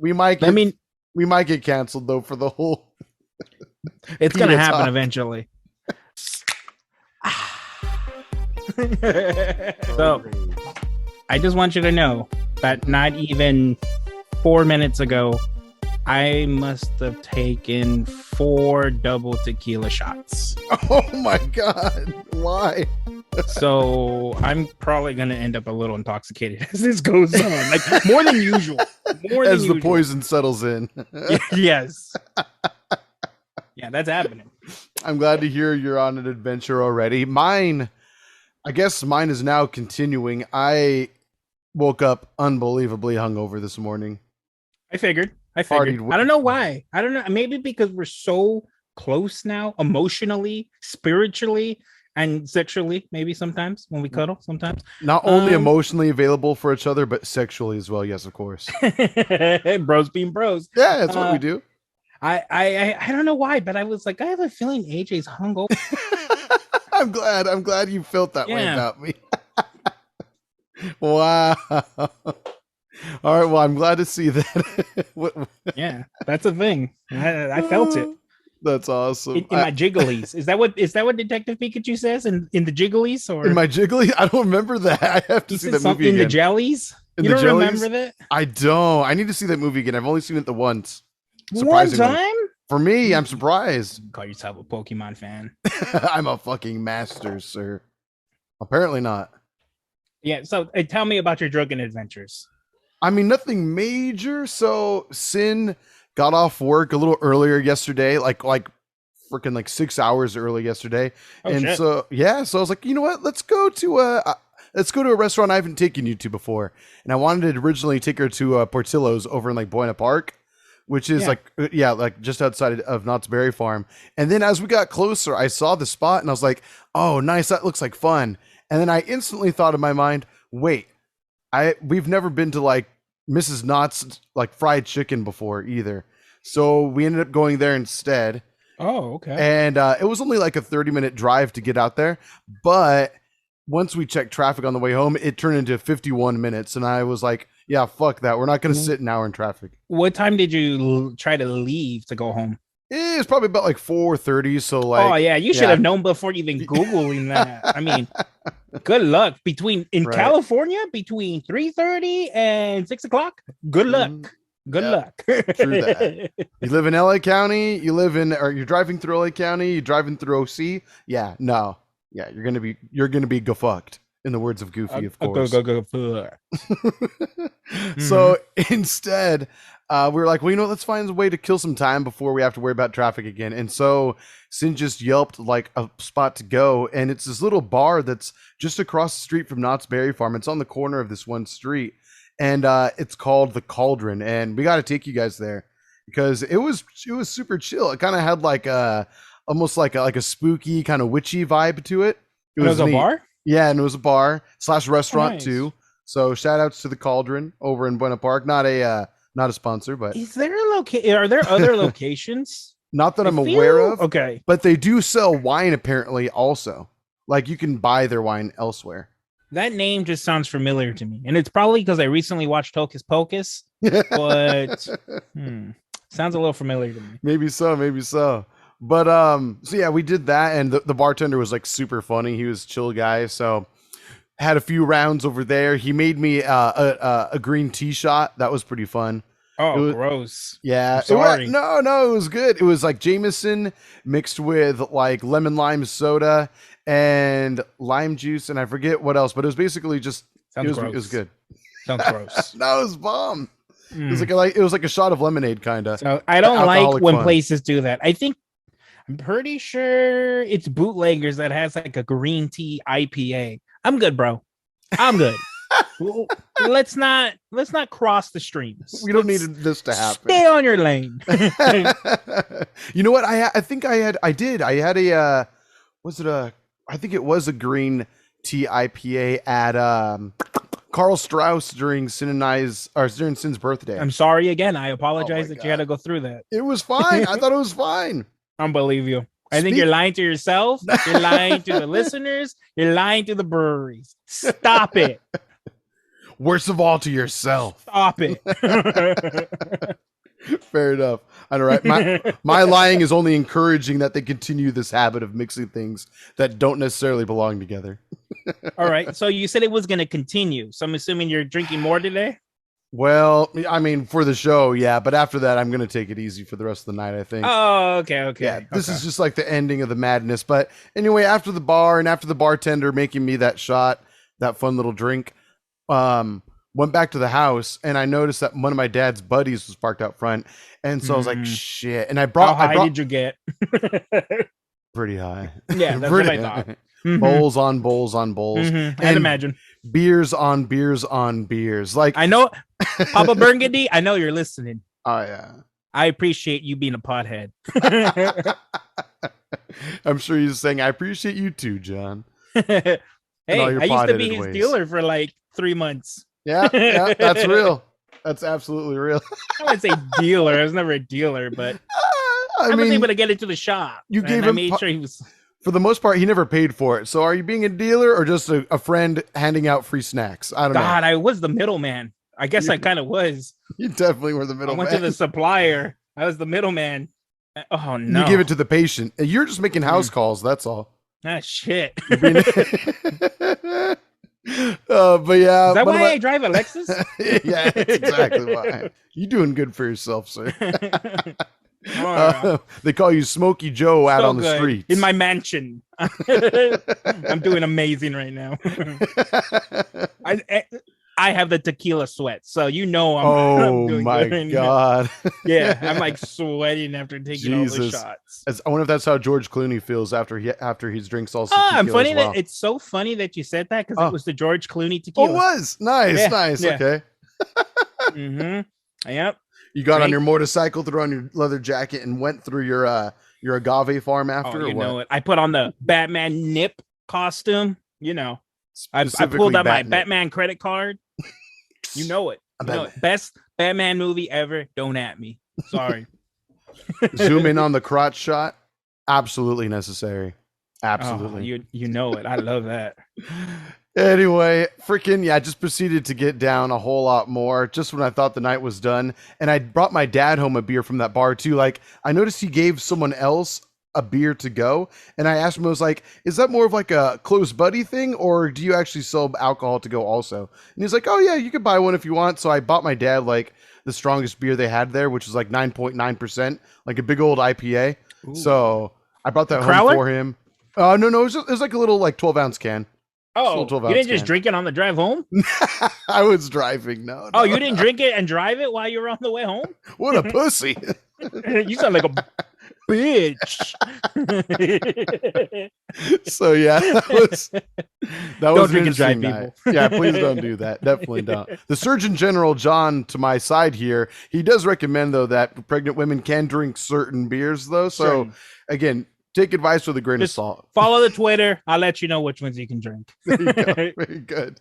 We might get canceled though for the whole. It's gonna happen eventually. So, I just want you to know that not even 4 minutes ago, I must have taken 4 double tequila shots. Oh my God. Why? So I'm probably going to end up a little intoxicated as this goes on. Like more than usual. As the poison settles in. Yes. Yeah, that's happening. I'm glad to hear you're on an adventure already. I guess mine is now continuing. I woke up unbelievably hungover this morning. I figured. I don't know why. I don't know. Maybe because we're so close now, emotionally, spiritually, and sexually. Maybe sometimes when we cuddle. Sometimes not only emotionally available for each other, but sexually as well. Yes, of course. Bros being bros. Yeah, that's what we do. I don't know why, but I was like, I have a feeling AJ's hungover. I'm glad you felt that way about me. Wow. All right, well, I'm glad to see that. Yeah, that's a thing. I felt it. That's awesome. In my jigglies. Is that what Detective Pikachu says in the jigglies? Or in my jigglies? I don't remember that. I have to see that movie again. In the jellies? You don't remember that? I don't. I need to see that movie again. I've only seen it the once. One time? For me, I'm surprised. Call yourself a Pokemon fan. I'm a fucking master, sir. Apparently not. Yeah, so tell me about your drunken adventures. I mean, nothing major. So Sin got off work a little earlier yesterday, like freaking like 6 hours early yesterday. Shit. So I was like, you know what? Let's go to a restaurant I haven't taken you to before. And I wanted to originally take her to Portillo's over in like Buena Park, which is like just outside of Knott's Berry Farm. And then as we got closer, I saw the spot and I was like, oh, nice. That looks like fun. And then I instantly thought in my mind, wait, we've never been to like Mrs. Knott's like fried chicken before either. So we ended up going there instead. Oh, okay. And it was only like a 30-minute drive to get out there. But once we checked traffic on the way home, it turned into 51 minutes. And I was like, yeah, fuck that. We're not going to sit an hour in traffic. What time did you try to leave to go home? It was probably about like 4:30. So like, oh yeah, you should have known before even Googling that. I mean, good luck in California between 3:30 and 6 o'clock. Good luck. Good luck. True that. You live in LA County. You're driving through LA County. You're driving through OC. Yeah, no. Yeah, you're gonna be go-fucked. In the words of Goofy, of course. So instead, we were like, well, you know, let's find a way to kill some time before we have to worry about traffic again. And so Sin just yelped like a spot to go. And it's this little bar that's just across the street from Knott's Berry Farm. It's on the corner of this one street. And it's called The Cauldron. And we got to take you guys there because it was super chill. It kind of had like almost like a spooky kind of witchy vibe to it. It was a bar? Yeah, and it was a bar / restaurant too. So shout outs to the Cauldron over in Buena Park. Not a sponsor, but is there are there other locations? Not that I'm aware of. Okay. But they do sell wine apparently also. Like you can buy their wine elsewhere. That name just sounds familiar to me. And it's probably because I recently watched Hocus Pocus. But sounds a little familiar to me. Maybe so. But so yeah, we did that, and the bartender was like super funny. He was a chill guy, so had a few rounds over there. He made me a green tea shot. That was pretty fun. Oh, gross. Yeah. Sorry. No, it was good. It was like Jameson mixed with like lemon lime soda and lime juice, and I forget what else, but it was basically just it was good. Sounds gross. No, it was bomb. It was like a shot of lemonade kind of. So I don't like when places do that. I'm pretty sure it's Bootleggers that has like a green tea IPA. I'm good, bro. I'm good. let's not cross the streams. We don't need this to happen. Stay on your lane. You know what? I think I had a I think it was a green tea IPA at Carl Strauss during Sin's birthday. I'm sorry again. I apologize that you had to go through that. It was fine. I thought it was fine. I don't believe you. I think you're lying to yourself. You're lying to the listeners. You're lying to the breweries. Stop it. Worst of all, to yourself. Stop it. Fair enough. All right. My lying is only encouraging that they continue this habit of mixing things that don't necessarily belong together. All right. So you said it was going to continue. So I'm assuming you're drinking more today? Well, I mean, for the show, yeah. But after that, I'm going to take it easy for the rest of the night, I think. Oh, okay. Yeah, this is just like the ending of the madness. But anyway, after the bar and after the bartender making me that shot, that fun little drink, went back to the house and I noticed that one of my dad's buddies was parked out front. And so I was like, shit. And How high did you get? Pretty high. Yeah, that's what I thought. Bowls on bowls on bowls. I'd imagine. Beers on beers on beers. Like, I know, Papa Burgundy, I know you're listening. Oh, yeah. I appreciate you being a pothead. I'm sure he's saying, I appreciate you too, John. Hey, I used to be his dealer for like 3 months. Yeah, that's real. That's absolutely real. I wouldn't say dealer. I was never a dealer, but I was able to get into the shop. You gave him. I made sure he was. For the most part, he never paid for it. So, are you being a dealer or just a friend handing out free snacks? I don't know. God, I was the middleman. I guess I kind of was. You definitely were the middleman. I went to the supplier. I was the middleman. Oh no! You give it to the patient. You're just making house calls. That's all. Ah, shit. But yeah, is that why I drive a Lexus? Yeah, that's exactly why. You doing good for yourself, sir. They call you Smokey Joe out on the streets. In my mansion. I'm doing amazing right now. I have the tequila sweat, so you know I'm doing my good. God. Yeah, I'm like sweating after taking all the shots. I wonder if that's how George Clooney feels after he drinks all. I'm funny that it's so funny that you said that because it was the George Clooney tequila. Oh, it was nice. Yeah. Okay. Yep. You got on your motorcycle, threw on your leather jacket, and went through your agave farm after. You know it. I put on the Batman nip costume. You know, I pulled out my Batman credit card. You know it. Best Batman movie ever. Don't at me. Sorry. Zoom in on the crotch shot. Absolutely necessary. Absolutely. You know it. I love that. Anyway, I just proceeded to get down a whole lot more just when I thought the night was done. And I brought my dad home a beer from that bar too. Like, I noticed he gave someone else a beer to go. And I asked him, I was like, is that more of like a close buddy thing? Or do you actually sell alcohol to go also? And he's like, oh yeah, you can buy one if you want. So I bought my dad like the strongest beer they had there, which was like 9.9%, like a big old IPA. Ooh. So I brought that home for him. No, it was like a little like 12-ounce can. Oh, you didn't just drink it on the drive home? I was driving. No. Oh, you didn't drink it and drive it while you were on the way home? What a pussy. You sound like a bitch. So yeah, that was don't drink and drive, people. Yeah, please don't do that. Definitely don't. The Surgeon General, John, to my side here, he does recommend though that pregnant women can drink certain beers though. So again, take advice with a grain of salt. Follow the Twitter. I'll let you know which ones you can drink. There you go. Very good.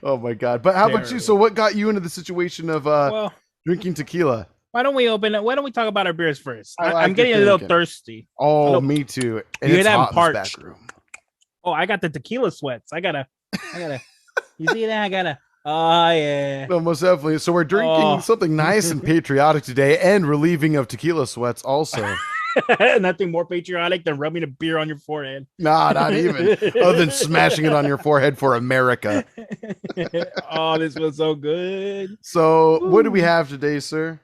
Oh my God. But how about you? So what got you into the situation of drinking tequila? Why don't we talk about our beers first? I'm getting a little thirsty. Oh, me too. And it's hot in this back room. Oh, I got the tequila sweats. I gotta. You see that? Oh yeah. No, most definitely. So we're drinking something nice and patriotic today, and relieving of tequila sweats also. Nothing more patriotic than rubbing a beer on your forehead. Nah, not even. Other than smashing it on your forehead for America. Oh, this was so good. So, what do we have today, sir?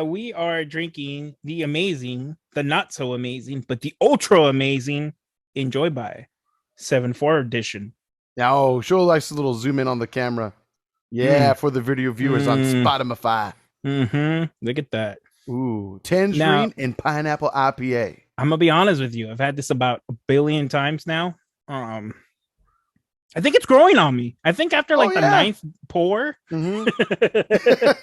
We are drinking the amazing, the not so amazing, but the ultra amazing Enjoy by 7-4 edition. Now, show a nice little zoom in on the camera. Yeah, for the video viewers on Spotify. Look at that. Ooh, tangerine and pineapple IPA. I'm gonna be honest with you. I've had this about 1 billion times now. I think it's growing on me. I think after the 9th pour,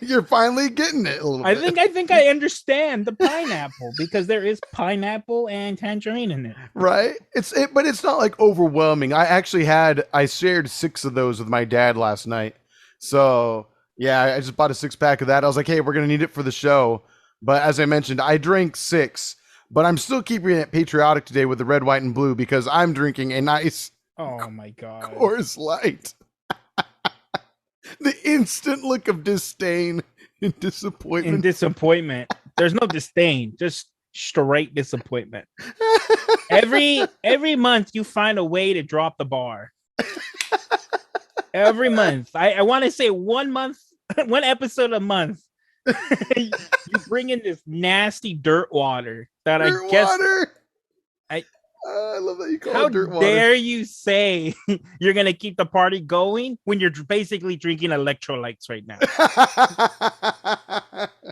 you're finally getting it a little bit. I think I understand the pineapple because there is pineapple and tangerine in it. Right? But it's not like overwhelming. I shared 6 of those with my dad last night. So yeah, I just bought a 6-pack of that. I was like, hey, we're gonna need it for the show. But as I mentioned, I drank 6, but I'm still keeping it patriotic today with the red, white, and blue because I'm drinking a nice oh my God Coors Light. The instant look of disdain and disappointment. There's no disdain, just straight disappointment. Every month you find a way to drop the bar. Every month. I want to say 1 month, one episode a month. You bring in this nasty dirt water that dirt I guess water. I love that you call it dirt water. How dare you say you're going to keep the party going when you're basically drinking electrolytes right now?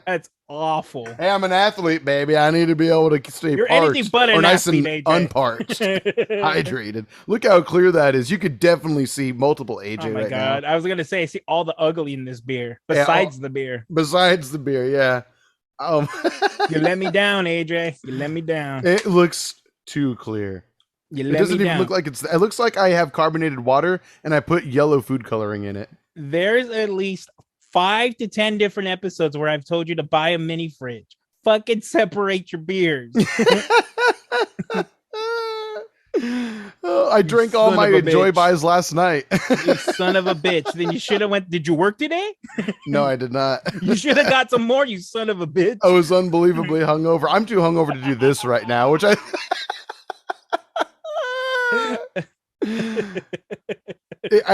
That's awful. Hey, I'm an athlete, baby. I need to be able to stay you're parched anything but an or nice athlete, and unparched, hydrated. Look how clear that is. You could definitely see multiple AJ oh my right God. now. I was going to say, I see all the ugly in this beer besides the beer. Besides the beer, yeah. You let me down, AJ. You let me down. It looks too clear. It doesn't even look like it looks like I have carbonated water and I put yellow food coloring in it. There's at least 5 to 10 different episodes where I've told you to buy a mini fridge. Fucking separate your beers. I drank all my Joy Buys last night. You son of a bitch. Then you should have went. Did you work today? No, I did not. You should have got some more, you son of a bitch. I was unbelievably hungover. I'm too hungover to do this right now, which I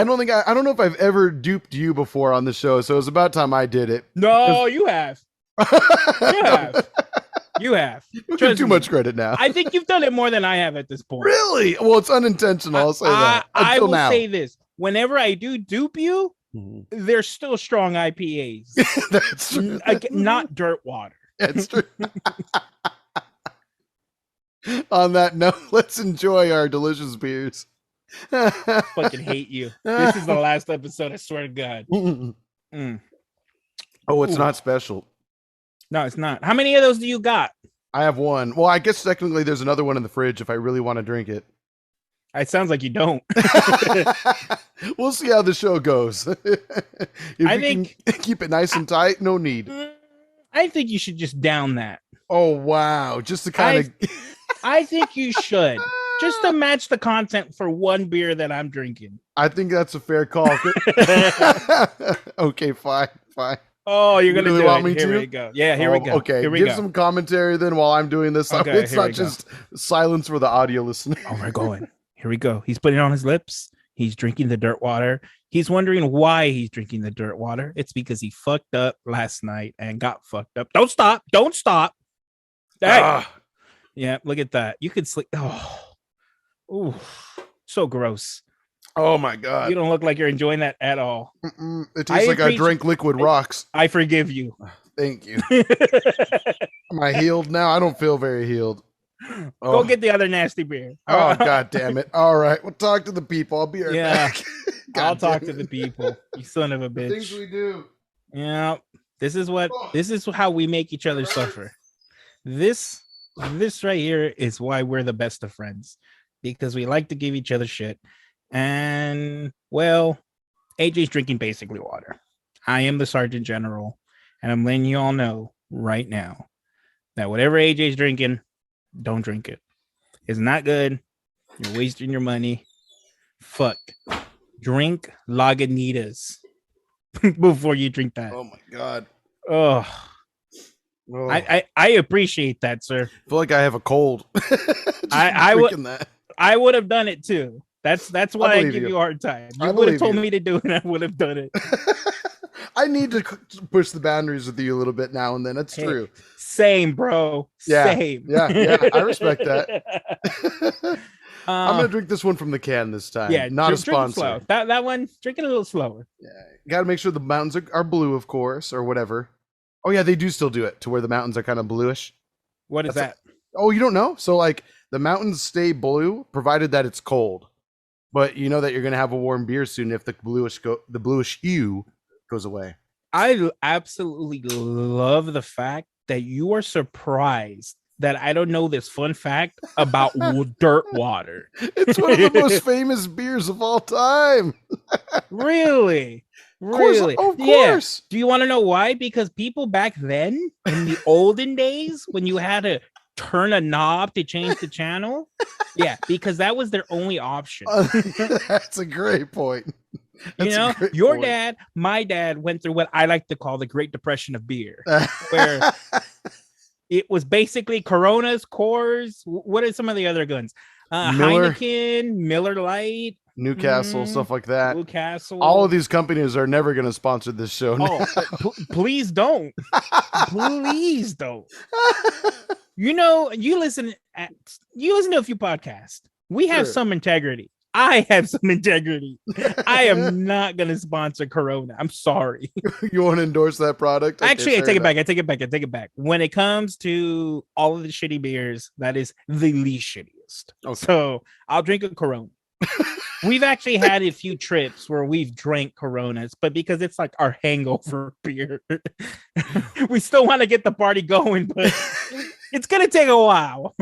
don't know if I've ever duped you before on the show, so it's about time I did it. No, you have. You have. You're too much credit now. I think you've done it more than I have at this point. Really? Well, it's unintentional. I'll say that. I will say this. Whenever I do dupe you, they're still strong IPAs. That's true. Not dirt water. That's true. On that note, let's enjoy our delicious beers. Fucking hate you. This is the last episode, I swear to God. Oh, it's not special. No, it's not. How many of those do you got? I have one. Well, I guess technically there's another one in the fridge if I really want to drink it. It sounds like you don't. We'll see how the show goes. I think keep it nice and tight, no need. I think you should just down that. Oh, wow. Just to kind of... I think you should. Just to match the content for one beer that I'm drinking. I think that's a fair call. Okay, fine. Oh, you're going to really want me here to? We go. Yeah, here we go. Okay, give some commentary then while I'm doing this. Okay, it's not just silence for the audio listener. Oh, we're going. Here we go. He's putting it on his lips. He's drinking the dirt water. He's wondering why he's drinking the dirt water. It's because he fucked up last night and got fucked up. Don't stop. Hey. Yeah, look at that. You could sleep. Oh, so gross. Oh my God. You don't look like you're enjoying that at all. It tastes like I drank liquid rocks. I forgive you. Thank you. Am I healed now? I don't feel very healed. Go get the other nasty beer. Oh, God damn it. All right. We'll talk to the people. I'll be right back. I'll talk to the people. You son of a bitch. The things we do. Yeah. This is how we make each other suffer. This right here is why we're the best of friends, because we like to give each other shit. And well, AJ's drinking basically water. I am the Sergeant General, and I'm letting you all know right now that whatever AJ's drinking, don't drink it. It's not good. You're wasting your money. Fuck. Drink Lagunitas before you drink that. Oh my God. Oh. I appreciate that, sir. I feel like I have a cold. I would have done it too. That's why I give you a hard time. You would have told me to do it, I would have done it. I need to push the boundaries with you a little bit now and then. That's true. Same, bro. Yeah, same. Yeah. I respect that. I'm gonna drink this one from the can this time. Yeah, not a sponsor. Slow. That one, drink it a little slower. Yeah, got to make sure the mountains are blue, of course, or whatever. Oh yeah, they do still do it to where the mountains are kind of bluish. What is that? Oh, you don't know? So like the mountains stay blue, provided that it's cold. But you know that you're gonna have a warm beer soon if the bluish hue goes away. I absolutely love the fact that you are surprised that I don't know this fun fact about dirt water. It's one of the most famous beers of all time. Really? Really? Of course. Yeah. Do you want to know why? Because people back then, in the olden days, when you had to turn a knob to change the channel, yeah, because that was their only option. That's a great point. You know, your dad, my dad went through what I like to call the Great Depression of beer, where it was basically Coronas, Coors. What are some of the other guns? Heineken, Miller Lite, Newcastle, stuff like that. Newcastle. All of these companies are never going to sponsor this show. Please don't. Please don't. You know, you listen to a few podcasts. We have some integrity. I have some integrity. I am not going to sponsor Corona. I'm sorry. You want to endorse that product? Okay, actually, I take it back. When it comes to all of the shitty beers, that is the least shittiest. Okay. So I'll drink a Corona. We've actually had a few trips where we've drank Coronas, but because it's like our hangover beer, we still want to get the party going, but it's going to take a while.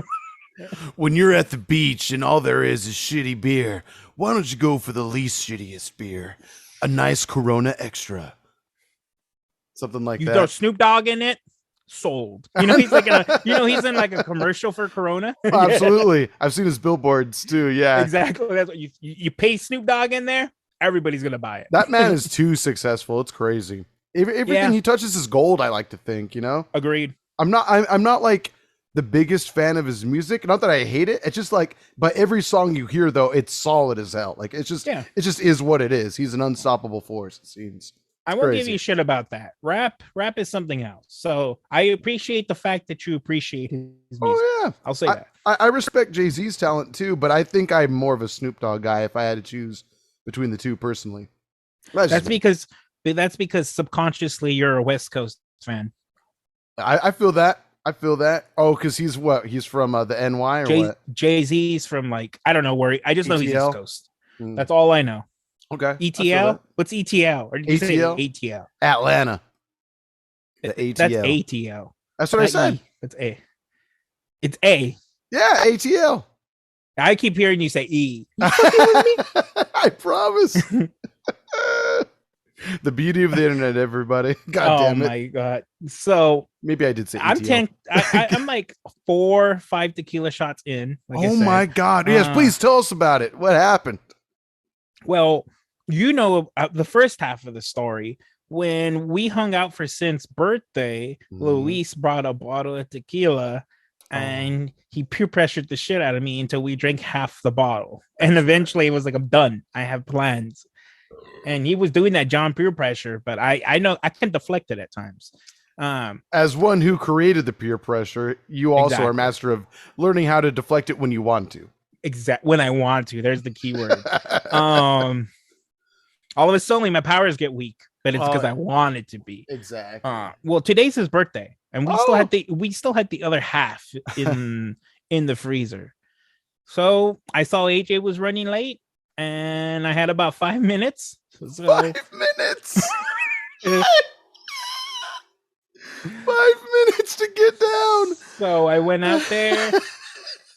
When you're at the beach and all there is shitty beer, why don't you go for the least shittiest beer? A nice Corona Extra. Something like that. You throw Snoop Dogg in it, sold. You know, he's he's in like a commercial for Corona. Absolutely. I've seen his billboards too. Yeah. Exactly. That's what you pay Snoop Dogg in there, everybody's gonna buy it. That man is too successful. It's crazy. Everything he touches is gold, I like to think, you know? Agreed. I'm not like the biggest fan of his music. Not that I hate it. It's just like, but every song you hear though, it's solid as hell. Like it just is what it is. He's an unstoppable force, it seems. I won't give you shit about that. Rap is something else. So I appreciate the fact that you appreciate his music. Oh yeah, I'll say that. I respect Jay-Z's talent too, but I think I'm more of a Snoop Dogg guy if I had to choose between the two personally. That's because subconsciously you're a West Coast fan. I feel that. Oh, because he's from the NY or what? Jay-Z's from like, I don't know where. I just know he's East Coast. That's all I know. Okay. ETL? What's ETL? Or did you say ATL? Atlanta. The ATL. That's ATL. That's what I said. That's A. It's A. Yeah, ATL. I keep hearing you say E. I promise. The beauty of the internet, everybody. God damn it. Oh my God. So maybe I did say ETL. I'm like 4 or 5 tequila shots in. Like my God. Yes, please tell us about it. What happened? Well, you know, the first half of the story, when we hung out for Sin's birthday, Luis brought a bottle of tequila and he peer pressured the shit out of me until we drank half the bottle. And eventually it was like, I'm done. I have plans. And he was doing that John peer pressure, but I know I can deflect it at times. As one who created the peer pressure, you also are master of learning how to deflect it when you want to. When I want to. There's the key word. All of a sudden, my powers get weak, but it's because I want it to be. Exactly. Well, today's his birthday, and we still had the other half in the freezer. So I saw AJ was running late, and I had about 5 minutes. So, 5 minutes. 5 minutes to get down. So I went out there.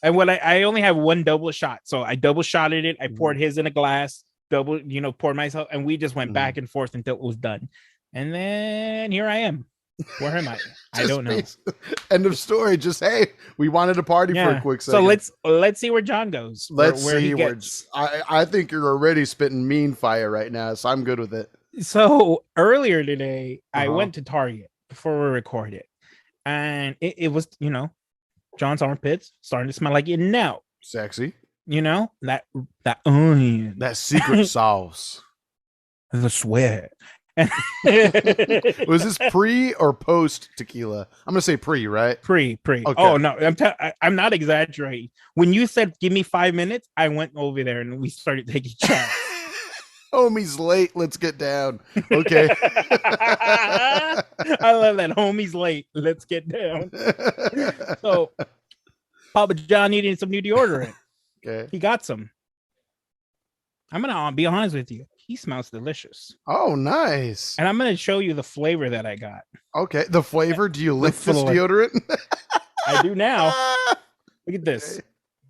And I only have one double shot. So I double shotted it. I poured his in a glass, poured myself. And we just went back and forth until it was done. And then here I am. Where am I? I don't know. End of story. Just, hey, we wanted to party for a quick second. So let's see where John goes. Where he gets. I think you're already spitting mean fire right now. So I'm good with it. So earlier today, I went to Target before we recorded. And it was, John's armpits starting to smell like it now. Sexy. That onion. That secret sauce. The sweat. Was this pre or post tequila? I'm going to say pre, right? Pre. Okay. Oh, no. I'm not exaggerating. When you said, give me 5 minutes, I went over there and we started taking shots. Homie's late. Let's get down. Okay. I love that. Homie's late. Let's get down. So, Papa John needed some new deodorant. Okay. He got some. I'm going to be honest with you. He smells delicious. Oh, nice. And I'm going to show you the flavor that I got. Okay. The flavor? Do you lick this deodorant? I do now. Look at this.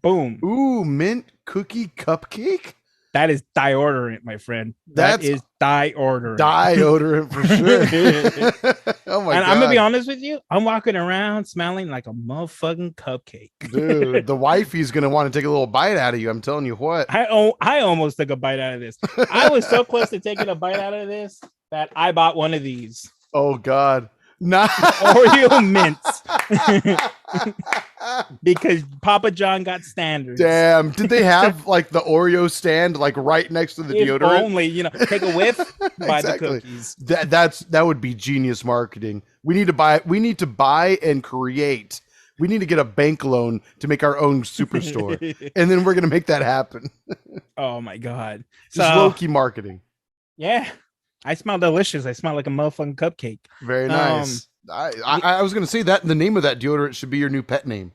Boom. Ooh, mint cookie cupcake? That is deodorant, my friend. That's is deodorant. Deodorant for sure. Oh my God. I'm gonna be honest with you. I'm walking around smelling like a motherfucking cupcake. Dude, the wifey's gonna want to take a little bite out of you. I'm telling you what. I almost took a bite out of this. I was so close to taking a bite out of this that I bought one of these. Oh God. Not Oreo mints. Because Papa John got standards. Damn. Did they have like the Oreo stand like right next to the deodorant? Only, take a whiff, buy the cookies. That would be genius marketing. We need to buy and create. We need to get a bank loan to make our own superstore. And then we're gonna make that happen. Oh my God. Just low-key marketing. Yeah. I smell delicious. I smell like a motherfucking cupcake. Very nice. I was going to say that the name of that deodorant should be your new pet name.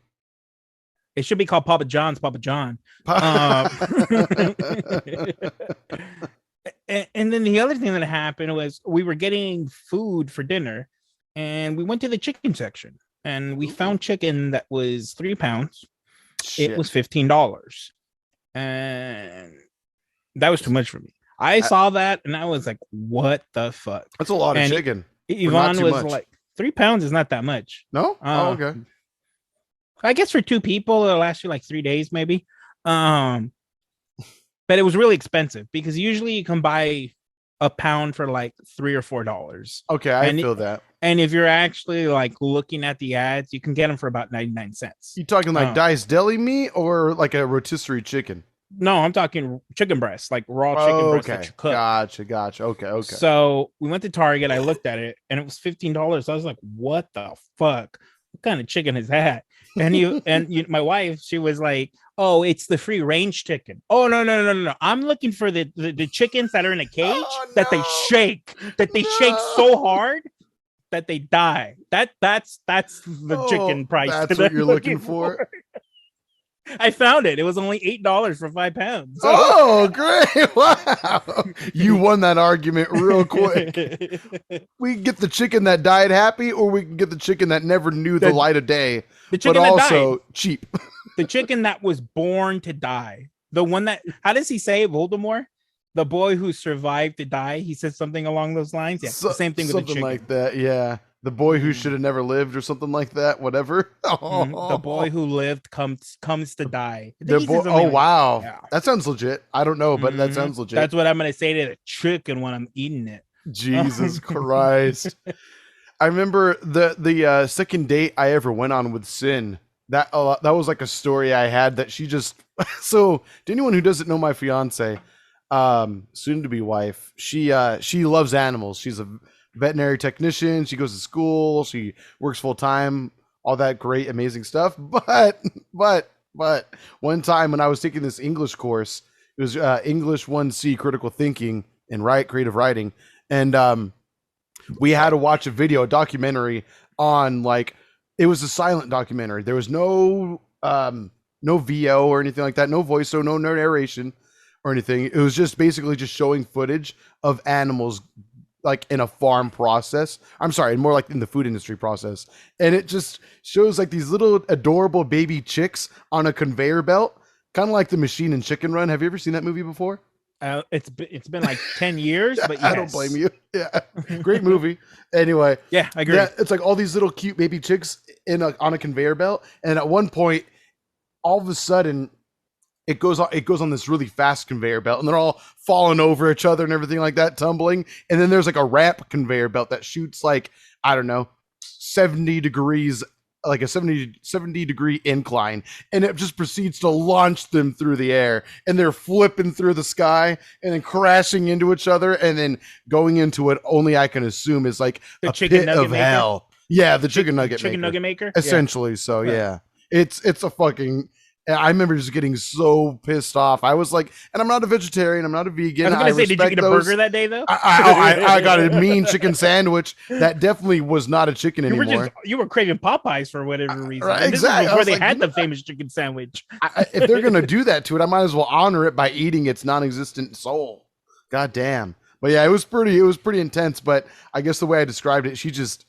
It should be called Papa John's Papa John. And then the other thing that happened was we were getting food for dinner and we went to the chicken section and we found chicken that was 3 pounds. Shit. It was $15. And that was too much for me. I saw that and I was like, what the fuck? That's a lot of chicken. Yvonne was like, 3 pounds is not that much. No? Oh, okay. I guess for 2 people, it'll last you like 3 days, maybe. But it was really expensive because usually you can buy a pound for like $3 or $4. Okay, I feel that. And if you're actually like looking at the ads, you can get them for about 99 cents. You talking like diced deli meat or like a rotisserie chicken? No, I'm talking chicken breast, like raw chicken breast that you cook. Gotcha. Okay. So we went to Target. I looked at it, and it was $15. I was like, "What the fuck? What kind of chicken is that?" And my wife, she was like, "Oh, it's the free range chicken." Oh no! I'm looking for the chickens that are in a cage that they shake, shake so hard that they die. That's the chicken price. That's what you're looking for. I found it. It was only $8 for 5 pounds. Oh, great. Wow. You won that argument real quick. We can get the chicken that died happy, or we can get the chicken that never knew the light of day, but also died. Cheap. The chicken that was born to die. The one that, how does he say Voldemort? The boy who survived to die. He said something along those lines. Yeah, the same thing with the chicken. Something like that, yeah. The boy who should have never lived or something like that, whatever. The boy who lived comes to die. Wow. Yeah. That sounds legit. I don't know, but that sounds legit. That's what I'm going to say to the chicken when I'm eating it. Jesus Christ. I remember the second date I ever went on with Sin. That was like a story I had that she just... So, to anyone who doesn't know my fiance, soon to be wife, she loves animals. She's a veterinary technician. She goes to school. She works full time. All that great, amazing stuff. But one time when I was taking this English course, it was English 1C critical thinking and creative writing, and we had to watch a documentary on it was a silent documentary. There was no VO or anything like that, no voice, so no narration or anything. It was just basically just showing footage of animals like in a farm process. I'm sorry, more like in the food industry process. And it just shows like these little adorable baby chicks on a conveyor belt, kind of like The Machine and Chicken Run. Have you ever seen that movie before? It's been like 10 years, but yes. I don't blame you. Yeah, great movie. Anyway, yeah, I agree. Yeah, it's like all these little cute baby chicks on a conveyor belt, and at one point, all of a sudden, it goes on this really fast conveyor belt, and they're all falling over each other and everything like that, tumbling. And then there's like a ramp conveyor belt that shoots like, I don't know, 70 degrees, like a 70 degree incline, and it just proceeds to launch them through the air, and they're flipping through the sky and then crashing into each other and then going into what only I can assume is like a pit of hell. Yeah, the chicken nugget maker. Essentially, so yeah. It's a fucking... I remember just getting so pissed off. I was like, and I'm not a vegetarian. I'm not a vegan. I was going to say, did you get a burger that day, though? I got a mean chicken sandwich. That definitely was not a chicken anymore. You were craving Popeyes for whatever reason. Right, exactly. This is before they had the famous chicken sandwich. If they're going to do that to it, I might as well honor it by eating its non-existent soul. God damn. But yeah, it was pretty intense. But I guess the way I described it, she just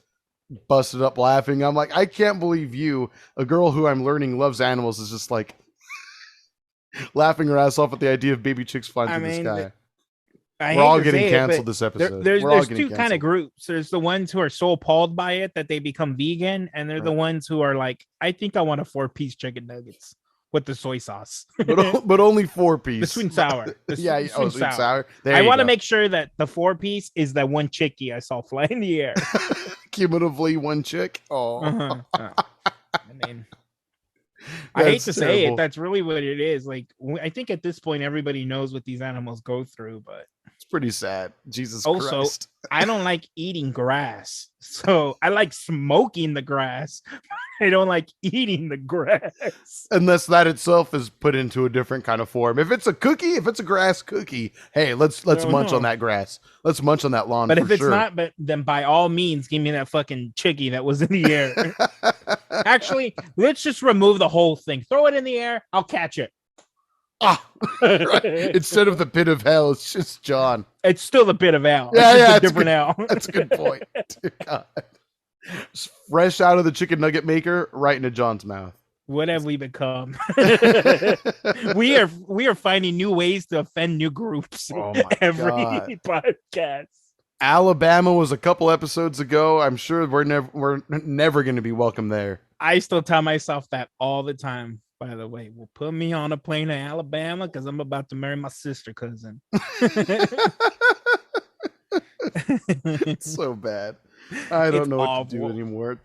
busted up laughing. I'm like, I can't believe you, a girl who I'm learning loves animals, is just like, laughing her ass off at the idea of baby chicks flying through the sky. We're all getting canceled this episode. There's two kind of groups. There's the ones who are so appalled by it that they become vegan, and they're the ones who are like, I think I want a 4-piece chicken nuggets with the soy sauce, but only 4-piece. The sweet and sour. Sweet and sour. I want to make sure that the 4-piece is that one chickie I saw fly in the air. Cumulatively one chick. Oh, I mean, I hate to say it. That's really what it is. Like, I think at this point, everybody knows what these animals go through, but it's pretty sad. Jesus also, Christ. I don't like eating grass. So I like smoking the grass. I don't like eating the grass. Unless that itself is put into a different kind of form. If it's a cookie, if it's a grass cookie, hey, let's munch on that grass. Let's munch on that lawn. But if it's not, but then by all means, give me that fucking chickie that was in the air. Actually, let's just remove the whole thing. Throw it in the air. I'll catch it. Right. Instead of the pit of hell, it's just John. It's still the pit of hell. Yeah, it's a different hell. That's a good point. Dear God. Just fresh out of the chicken nugget maker, right into John's mouth. What have we become? we are finding new ways to offend new groups. Oh my every podcast. Alabama was a couple episodes ago. I'm sure we're never going to be welcome there. I still tell myself that all the time. By the way, will put me on a plane to Alabama because I'm about to marry my sister cousin. It's so bad. I don't know what to do anymore.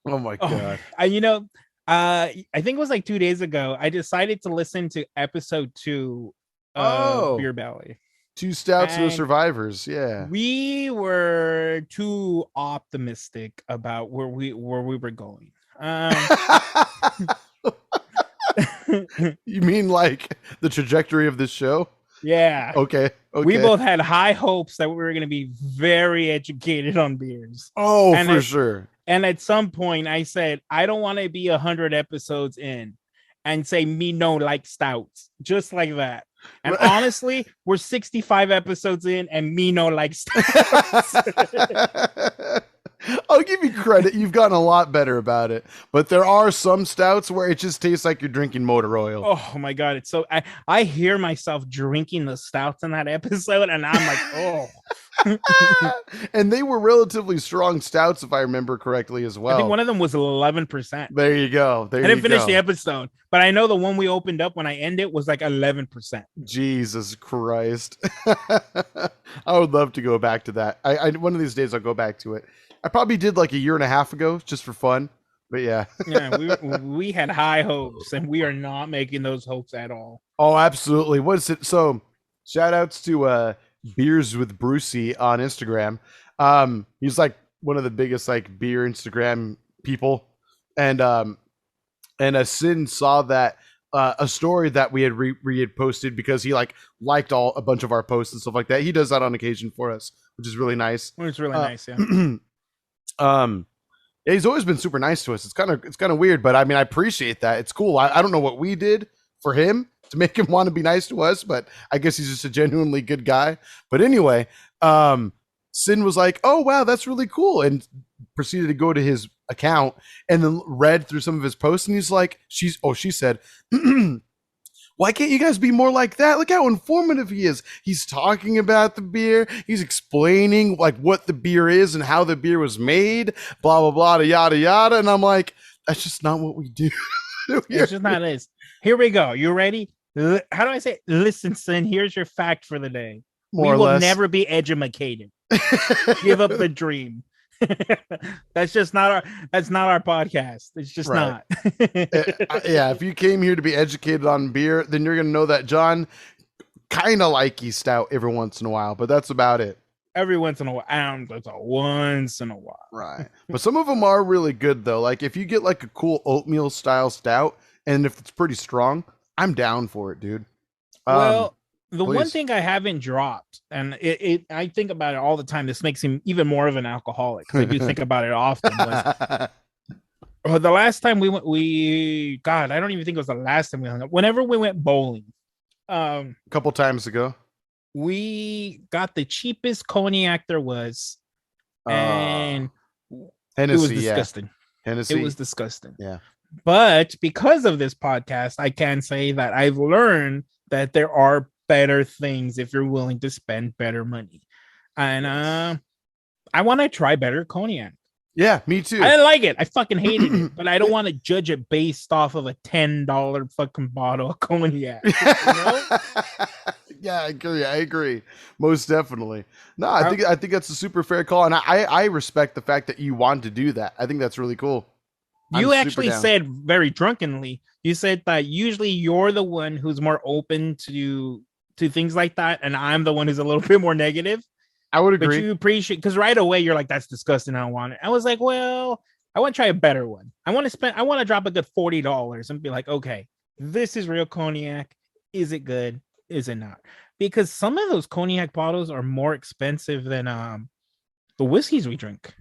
Oh my God. I think it was like 2 days ago. I decided to listen to episode 2 of Beer Belly. 2 stouts, no survivors. Yeah. We were too optimistic about where we were going. You mean like the trajectory of this show? Yeah. Okay. We both had high hopes that we were going to be very educated on beers. Oh, for sure. And at some point I said, I don't want to be 100 episodes in and say me no like stouts, just like that. And honestly, we're 65 episodes in and me no like stouts. I'll give you credit. You've gotten a lot better about it. But there are some stouts where it just tastes like you're drinking motor oil. Oh my God. It's so I hear myself drinking the stouts in that episode and I'm like, oh. And they were relatively strong stouts, if I remember correctly, as well. I think one of them was 11%. There you go. I didn't finish the episode, but I know the one we opened up when I ended was like 11%. Jesus Christ. I would love to go back to that. I one of these days I'll go back to it. I probably did like a year and a half ago just for fun, but yeah. Yeah, we had high hopes and we are not making those hopes at all. Oh, absolutely. What is it? So shout outs to Beers with Brucey on Instagram. He's like one of the biggest like beer Instagram people. And Sin saw that a story that we had posted because he liked a bunch of our posts and stuff like that. He does that on occasion for us, which is really nice. It's really nice, yeah. Yeah, he's always been super nice to us. It's kind of weird, but I mean, I appreciate that. It's cool. I don't know what we did for him to make him want to be nice to us, but I guess he's just a genuinely good guy. But anyway, Sin was like, "Oh wow, that's really cool," and proceeded to go to his account and then read through some of his posts, and he's like, she said, "Why can't you guys be more like that? Look how informative he is. He's talking about the beer. He's explaining like what the beer is and how the beer was made, blah, blah, blah, yada, yada." And I'm like, that's just not what we do. It's just not this. Here we go. You ready? How do I say? Listen, Sin, here's your fact for the day. We will never be edumacated. Give up the dream. That's not our podcast. It's just not. Yeah, if you came here to be educated on beer, then you're gonna know that John kind of likes stout every once in a while, but that's about it. Every once in a while, that's a once in a while, right? But some of them are really good though. Like if you get like a cool oatmeal style stout, and if it's pretty strong, I'm down for it, dude. Well, the one thing I haven't dropped, and I think about it all the time. This makes him even more of an alcoholic. I do think about it often. The last time we went, God, I don't even think it was the last time we hung up. Whenever we went bowling, a couple times ago, we got the cheapest cognac there was, and Hennessy, it was disgusting. Hennessy. It was disgusting. Yeah. But because of this podcast, I can say that I've learned that there are better things if you're willing to spend better money. And I want to try better cognac. Yeah, me too. I didn't like it. I fucking hated it. But I don't want to judge it based off of a $10 fucking bottle of cognac. You know? Yeah, I agree. Most definitely. No, I think that's a super fair call. And I respect the fact that you want to do that. I think that's really cool. You actually said very drunkenly, you said that usually you're the one who's more open to things like that, and I'm the one who's a little bit more negative. I would agree. But you appreciate, because right away you're like, that's disgusting, I don't want it. I was like, well, I want to try a better one. I want to drop a good $40 and be like, okay, this is real cognac. Is it good? Is it not? Because some of those cognac bottles are more expensive than the whiskeys we drink.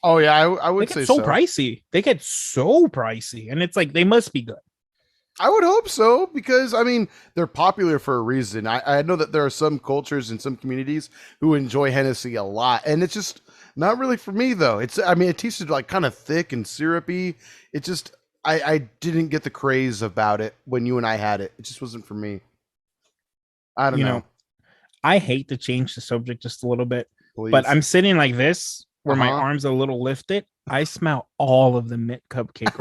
Oh yeah, I would say so. Pricey. They get so pricey, and it's like they must be good. I would hope so, because I mean they're popular for a reason. I know that there are some cultures and some communities who enjoy Hennessy a lot, and it's just not really for me though. It tasted like kind of thick and syrupy. It just I didn't get the craze about it when you and I had it. It just wasn't for me. I don't know. I hate to change the subject just a little bit, but I'm sitting like this where my arms are a little lifted. I smell all of the mint cupcake.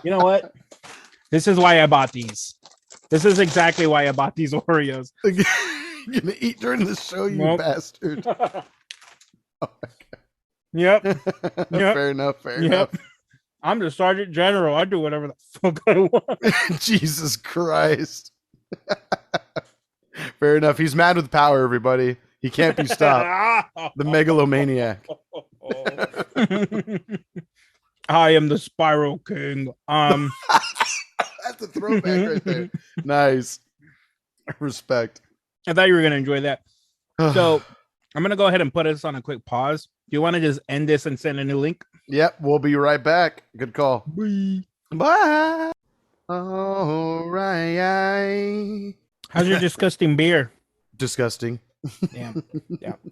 You know what? This is why I bought these. This is exactly why I bought these Oreos. You're gonna eat during the show, you bastard. Oh my God. Yep. Fair enough. I'm the Sergeant General. I do whatever the fuck I want. Jesus Christ. Fair enough. He's mad with power, everybody. He can't be stopped. The megalomaniac. I am the Spiral King. That's a throwback right there. Nice. Respect. I thought you were going to enjoy that. So I'm going to go ahead and put us on a quick pause. Do you want to just end this and send a new link? Yep. We'll be right back. Good call. Bye. Bye. All right. How's your disgusting beer? Disgusting. Yeah.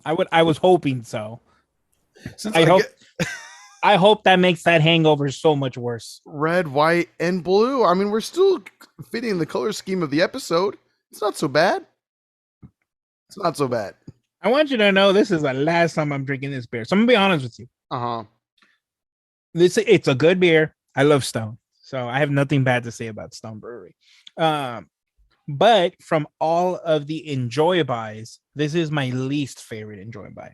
I was hoping so. I hope that makes that hangover so much worse. Red, white, and blue. I mean, we're still fitting the color scheme of the episode. It's not so bad. I want you to know this is the last time I'm drinking this beer. So I'm gonna be honest with you. It's a good beer. I love Stone, so I have nothing bad to say about Stone Brewery. But from all of the Enjoy buys, this is my least favorite Enjoy buy.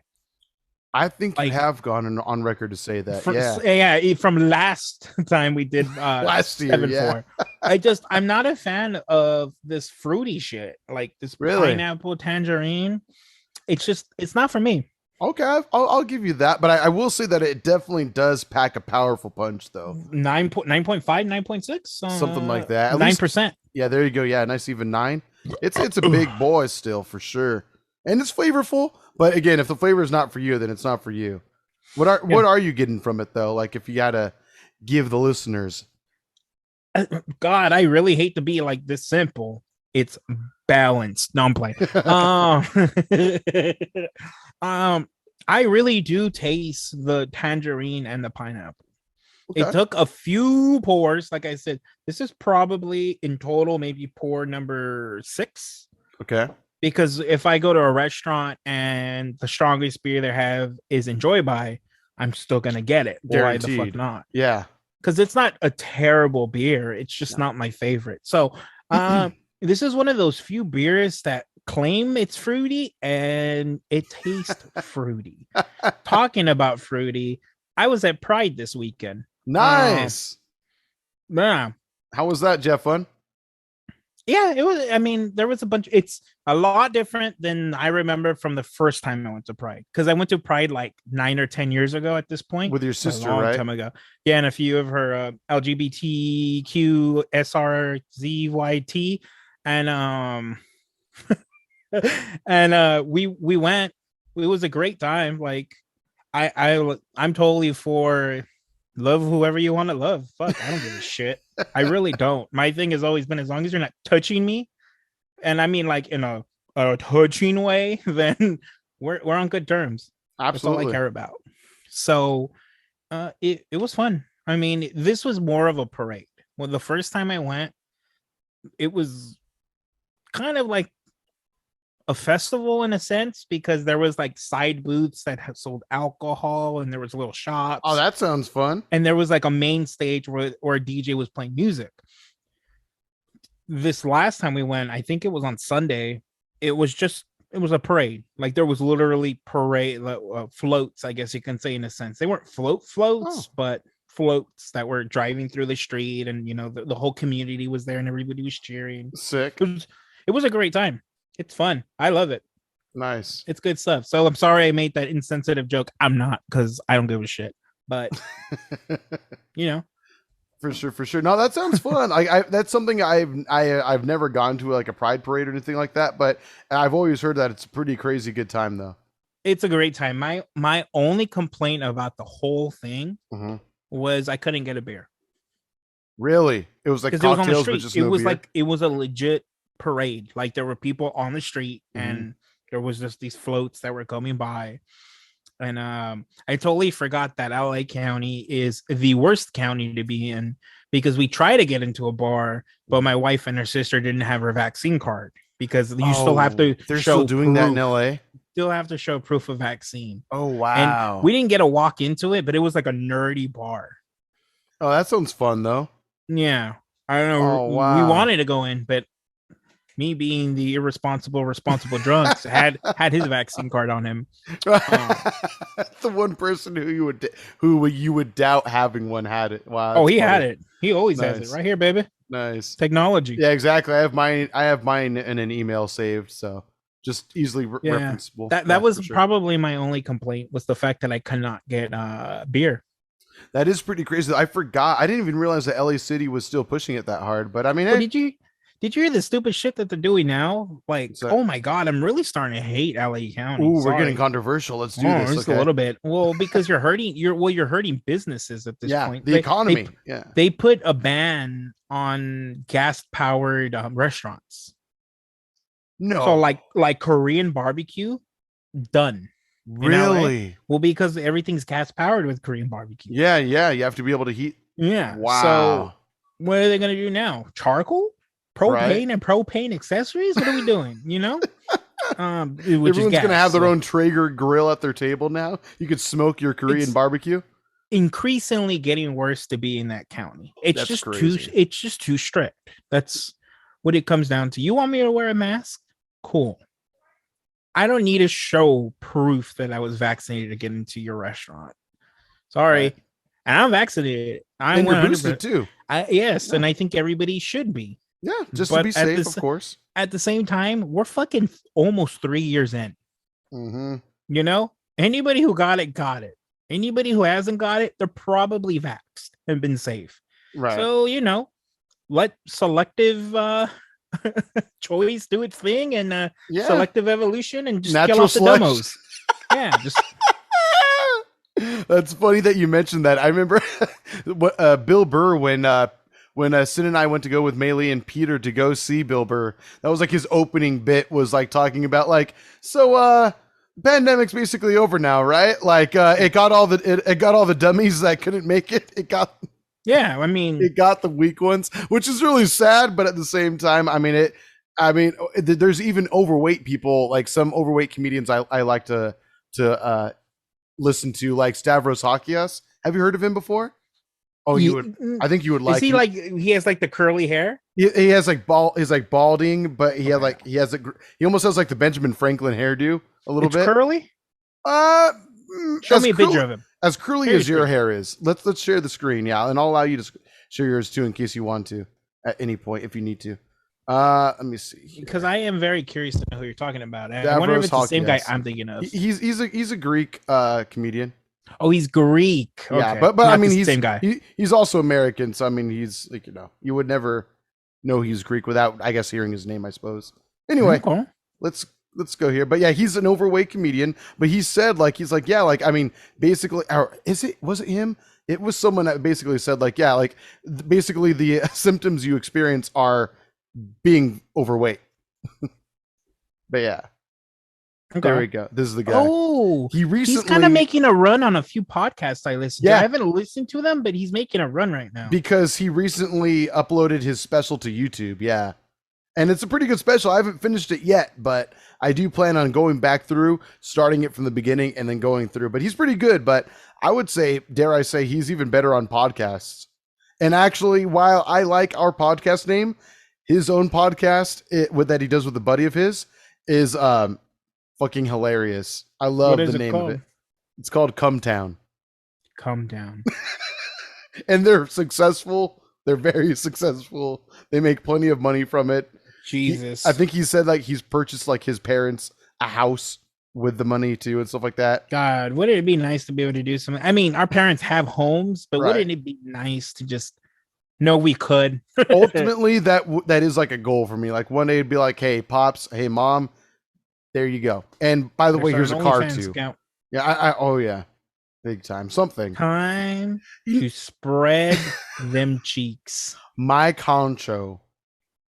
I think you have gone on record to say that. From last time we did last year, 7-4. I'm not a fan of this fruity shit, like this pineapple tangerine. It's not for me. Okay, I'll give you that, but I will say that it definitely does pack a powerful punch, though. 9.5, 9.6, something like that. 9%. Yeah, there you go. Yeah, nice even 9. It's a big boy still for sure, and it's flavorful. But again, if the flavor is not for you, then it's not for you. What are you getting from it though? Like if you gotta give the listeners. God, I really hate to be like this simple. It's balanced. No, I'm playing. I really do taste the tangerine and the pineapple. Okay. It took a few pours. Like I said, this is probably in total maybe pour number 6. Okay. Because if I go to a restaurant and the strongest beer they have is Enjoy by, I'm still going to get it. Guaranteed. Why the fuck not? Yeah. Because it's not a terrible beer. It's just not my favorite. So this is one of those few beers that claim it's fruity and it tastes fruity. Talking about fruity, I was at Pride this weekend. Nice. Yeah. How was that, Jeff? Fun? Yeah, it was. I mean, there was a bunch. It's a lot different than I remember from the first time I went to Pride, because I went to Pride like 9 or 10 years ago at this point. With your sister, a long right? Time ago. Yeah, and a few of her LGBTQ SRZYT, and and we went. It was a great time. Like I'm totally for. Love whoever you want to love. Fuck, I don't give a shit. I really don't. My thing has always been, as long as you're not touching me, and I mean like in a touching way, then we're on good terms. Absolutely. That's all I care about. So it was fun. I mean, this was more of a parade. Well, the first time I went, it was kind of like a festival in a sense because there was like side booths that sold alcohol and there was little shops. Oh, that sounds fun. And there was like a main stage where a DJ was playing music. This last time we went, I think it was on Sunday. It was a parade. Like there was literally parade floats, I guess you can say in a sense. They weren't floats, but floats that were driving through the street, and the whole community was there and everybody was cheering. Sick. It was a great time. It's fun. I love it. Nice. It's good stuff. So I'm sorry I made that insensitive joke. I'm not, because I don't give a shit. But For sure. No, that sounds fun. I that's something I've never gone to like a pride parade or anything like that, but I've always heard that it's a pretty crazy good time though. It's a great time. My only complaint about the whole thing was I couldn't get a beer. Really? It was like cocktails, but just no beer? Like it was a legit parade. Like there were people on the street and there was just these floats that were coming by. And I totally forgot that LA County is the worst county to be in because we try to get into a bar, but my wife and her sister didn't have her vaccine card because you still have to. They're still doing that in LA. Still have to show proof of vaccine. Oh wow! And we didn't get a walk into it, but it was like a nerdy bar. Oh, that sounds fun though. Yeah, I don't know. Oh, wow. We wanted to go in, but me being the responsible drunks had his vaccine card on him. The one person who you would doubt having one had it. Wow. Oh, he had it. He always has it right here, baby. Nice technology. Yeah, exactly. I have mine in an email saved, so just easily referenceable. That was probably my only complaint was the fact that I could not get beer. That is pretty crazy. I forgot. I didn't even realize that LA City was still pushing it that hard. But I mean, did you hear the stupid shit that they're doing now? Like, oh my God, I'm really starting to hate LA County. Ooh, we're getting controversial. Let's do this. Just a little bit. Well, because you're hurting businesses at this point. The economy. They put a ban on gas-powered restaurants. No. So like Korean barbecue, done. Really? Well, because everything's gas-powered with Korean barbecue. Yeah. You have to be able to heat. Yeah. Wow. So what are they going to do now? Charcoal? Propane and propane accessories? What are we doing? Everyone's gonna have their own Traeger grill at their table now. You could smoke your Korean barbecue. Increasingly getting worse to be in that county. It's just too strict. That's what it comes down to. You want me to wear a mask? Cool. I don't need to show proof that I was vaccinated to get into your restaurant. Sorry. Right. And I'm vaccinated. And you're boosted too. Yes, and I think everybody should be. Yeah, just to be safe, of course. At the same time, we're fucking almost 3 years in. Anybody who got it, got it. Anybody who hasn't got it, they're probably vaxxed and been safe. Right. So, let selective choice do its thing and selective evolution and just kill off the demos. Yeah, just... That's funny that you mentioned that. I remember Bill Burr when Sin and I went to go with Maylee and Peter to go see Bill Burr, that was like his opening bit was like talking about like, so pandemic's basically over now, right? Like it got all the dummies that couldn't make it. It got the weak ones, which is really sad, but at the same time, there's even overweight people, like some overweight comedians I like to listen to, like Stavros Hakias. Have you heard of him before? Oh, you would. I think you would like. Is he like he has like the curly hair? He has like he's like balding, but he he almost has like the Benjamin Franklin hairdo a little bit. Curly. Show me a picture of him. As curly as your hair is. Let's share the screen, and I'll allow you to share yours too in case you want to at any point if you need to. Let me see. Because I am very curious to know who you're talking about. I wonder if it's the same guy I'm thinking of. He's a Greek comedian. Oh, he's Greek. Okay. Yeah, but I mean, he's the same guy. He's also American, so I mean, he's like you would never know he's Greek without, I guess, hearing his name, I suppose. Anyway, okay. Let's go here. But yeah, he's an overweight comedian. But he said I mean, basically, or was it him? It was someone that basically said basically the symptoms you experience are being overweight. But yeah. Okay. There we go. This is the guy. Oh, he's kind of making a run on a few podcasts I listen to. I haven't listened to them, but he's making a run right now. Because he recently uploaded his special to YouTube. Yeah. And it's a pretty good special. I haven't finished it yet, but I do plan on going back through, starting it from the beginning and then going through. But he's pretty good. But I would say, dare I say, he's even better on podcasts. And actually, while I like our podcast name, his own podcast that he does with a buddy of his is fucking hilarious. I love the name of it. It's called Come Town. Come Down. And they're successful. They're very successful. They make plenty of money from it. Jesus. I think he said like he's purchased like his parents a house with the money too and stuff like that. God, wouldn't it be nice to be able to do something? I mean, our parents have homes, but wouldn't it be nice to just know we could? Ultimately, that is like a goal for me. Like one day it'd be like, hey, pops, hey, mom, there you go. And by the way, here's a car too. Scout. Yeah, oh yeah, big time. Something time to spread them cheeks. My concho.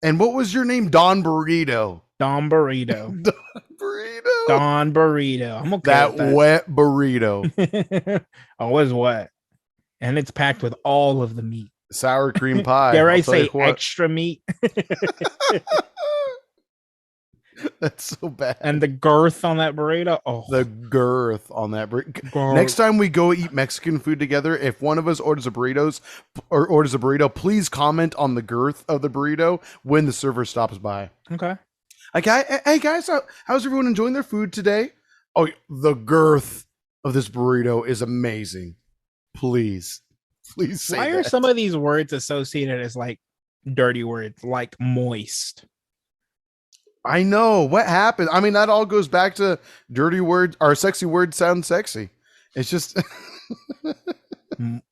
And what was your name? Don Burrito. Don Burrito. Don Burrito. Don Burrito. I'm okay. That wet burrito. Always wet. And it's packed with all of the meat. Sour cream pie. Dare I say extra meat? That's so bad. And the girth on that burrito. Oh, the girth on that burrito. Next time we go eat Mexican food together, if one of us orders a burrito, please comment on the girth of the burrito when the server stops by. Okay. Okay. Hey guys, how's everyone enjoying their food today? Oh, the girth of this burrito is amazing. Please say Why are some of these words associated as like dirty words, like moist? I know what happened. I mean, that all goes back to dirty words or sexy words sound sexy. It's just,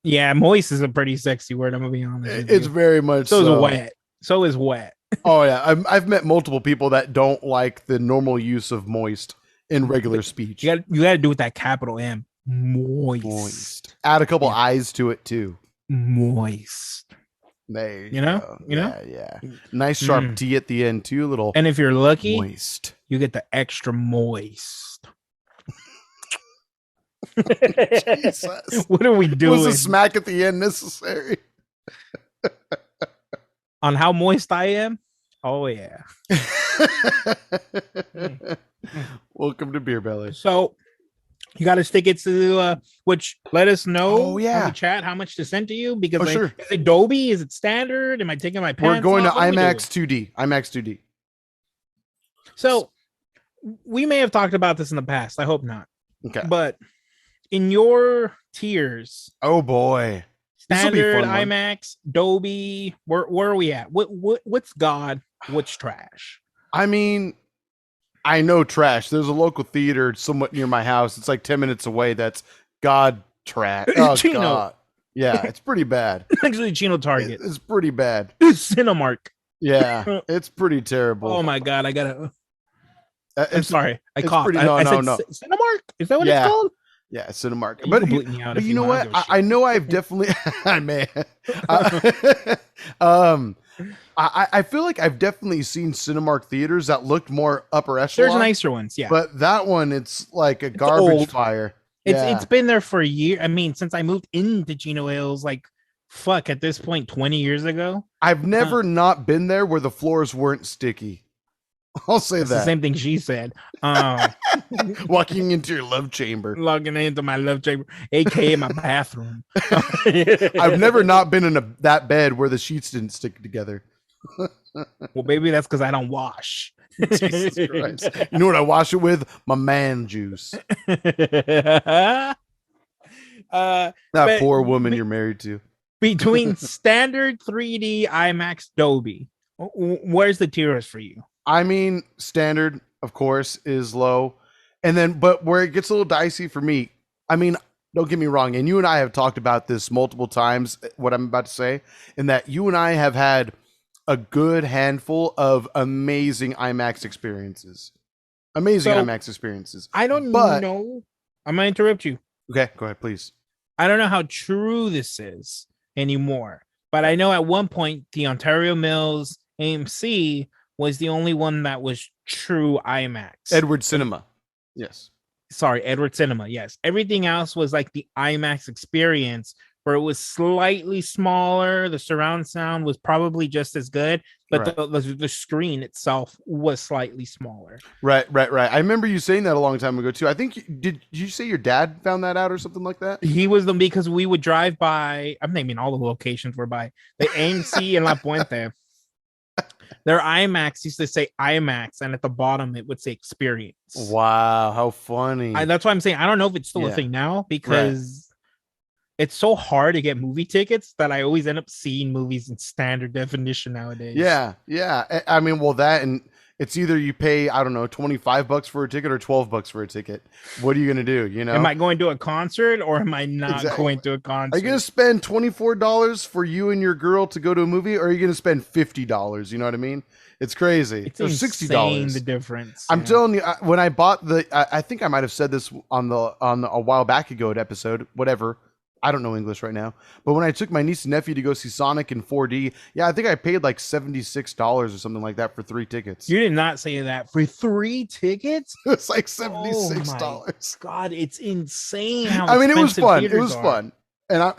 yeah, moist is a pretty sexy word. I'm gonna be honest. It's very much so. Is wet. So is wet. Oh yeah, I've met multiple people that don't like the normal use of moist in regular speech. You got to do with that capital M. Moist. Add a couple eyes to it too. Moist. There you know? Yeah. Nice sharp T at the end too, little. And if you're lucky, moist. You get the extra moist. Jesus. What are we doing? Was a smack at the end necessary? On how moist I am? Oh yeah. Welcome to Beer Belly. So you got to stick it to which let us know in the chat how much to send to you because sure. Is it Dolby? Is it standard? Am I taking my pants We're going off? to IMAX 2D. IMAX 2D. So we may have talked about this in the past. I hope not. Okay. But in your tiers, oh boy, standard, IMAX, Dolby, where are we at? What's God? What's trash? I mean, I know trash. There's a local theater somewhat near my house. It's like 10 minutes away. That's God trash. Oh, Chino. God. Yeah, it's pretty bad. Actually, Chino Target. It's pretty bad. Cinemark. Yeah, it's pretty terrible. Oh my God, I gotta. I'm sorry. I coughed. No. Cinemark? Is that what it's called? Yeah, Cinemark. But you know what? I know I've definitely. I may. I feel like I've definitely seen Cinemark theaters that looked more upper echelon. There's nicer ones, yeah. But that one, it's like a garbage fire. It's been there for a year. I mean, since I moved into Chino Hills, like, at this point, 20 years ago. I've never not been there where the floors weren't sticky. I'll say that. The same thing she said. Walking into your love chamber. Logging into my love chamber, aka my bathroom. I've never not been in that bed where the sheets didn't stick together. Well, maybe that's because I don't wash. Jesus Christ. You know what I wash it with? My man juice. That poor woman you're married to. Between standard 3D IMAX Dolby, where's the tiers for you? I mean, standard, of course, is low. And then, but where it gets a little dicey for me, I mean, don't get me wrong. And you and I have talked about this multiple times, what I'm about to say, in that you and I have had a good handful of amazing IMAX experiences. I don't know. I'm going to interrupt you. Okay, go ahead, please. I don't know how true this is anymore, but I know at one point the Ontario Mills AMC was the only one that was true IMAX. Edward Cinema. Yes. Sorry, Edward Cinema. Yes. Everything else was like the IMAX experience where it was slightly smaller. The surround sound was probably just as good, but the screen itself was slightly smaller. Right. I remember you saying that a long time ago too. I think did you say your dad found that out or something like that? He was them because we would drive by. I'm naming all the locations we're by. The AMC in La Puente. Their IMAX used to say IMAX, and at the bottom it would say experience. Wow, how funny. That's why I'm saying I don't know if it's still a thing now, because it's so hard to get movie tickets that I always end up seeing movies in standard definition nowadays. Yeah. I mean, well, that, and it's either you pay, I don't know, $25 for a ticket or $12 for a ticket. What are you going to do? You know, am I going to a concert or am I not going to a concert? Are you going to spend $24 for you and your girl to go to a movie, or are you going to spend $50? You know what I mean? It's crazy. It's $60. The difference. I'm telling you, when I bought I think I might have said this on a while back ago at episode, whatever. I don't know English right now, but when I took my niece and nephew to go see Sonic in 4D, I think I paid like $76 or something like that for 3 tickets. You did not say that for 3 tickets. It's like $76. Oh God, it's insane. I mean, it was fun. It was fun, and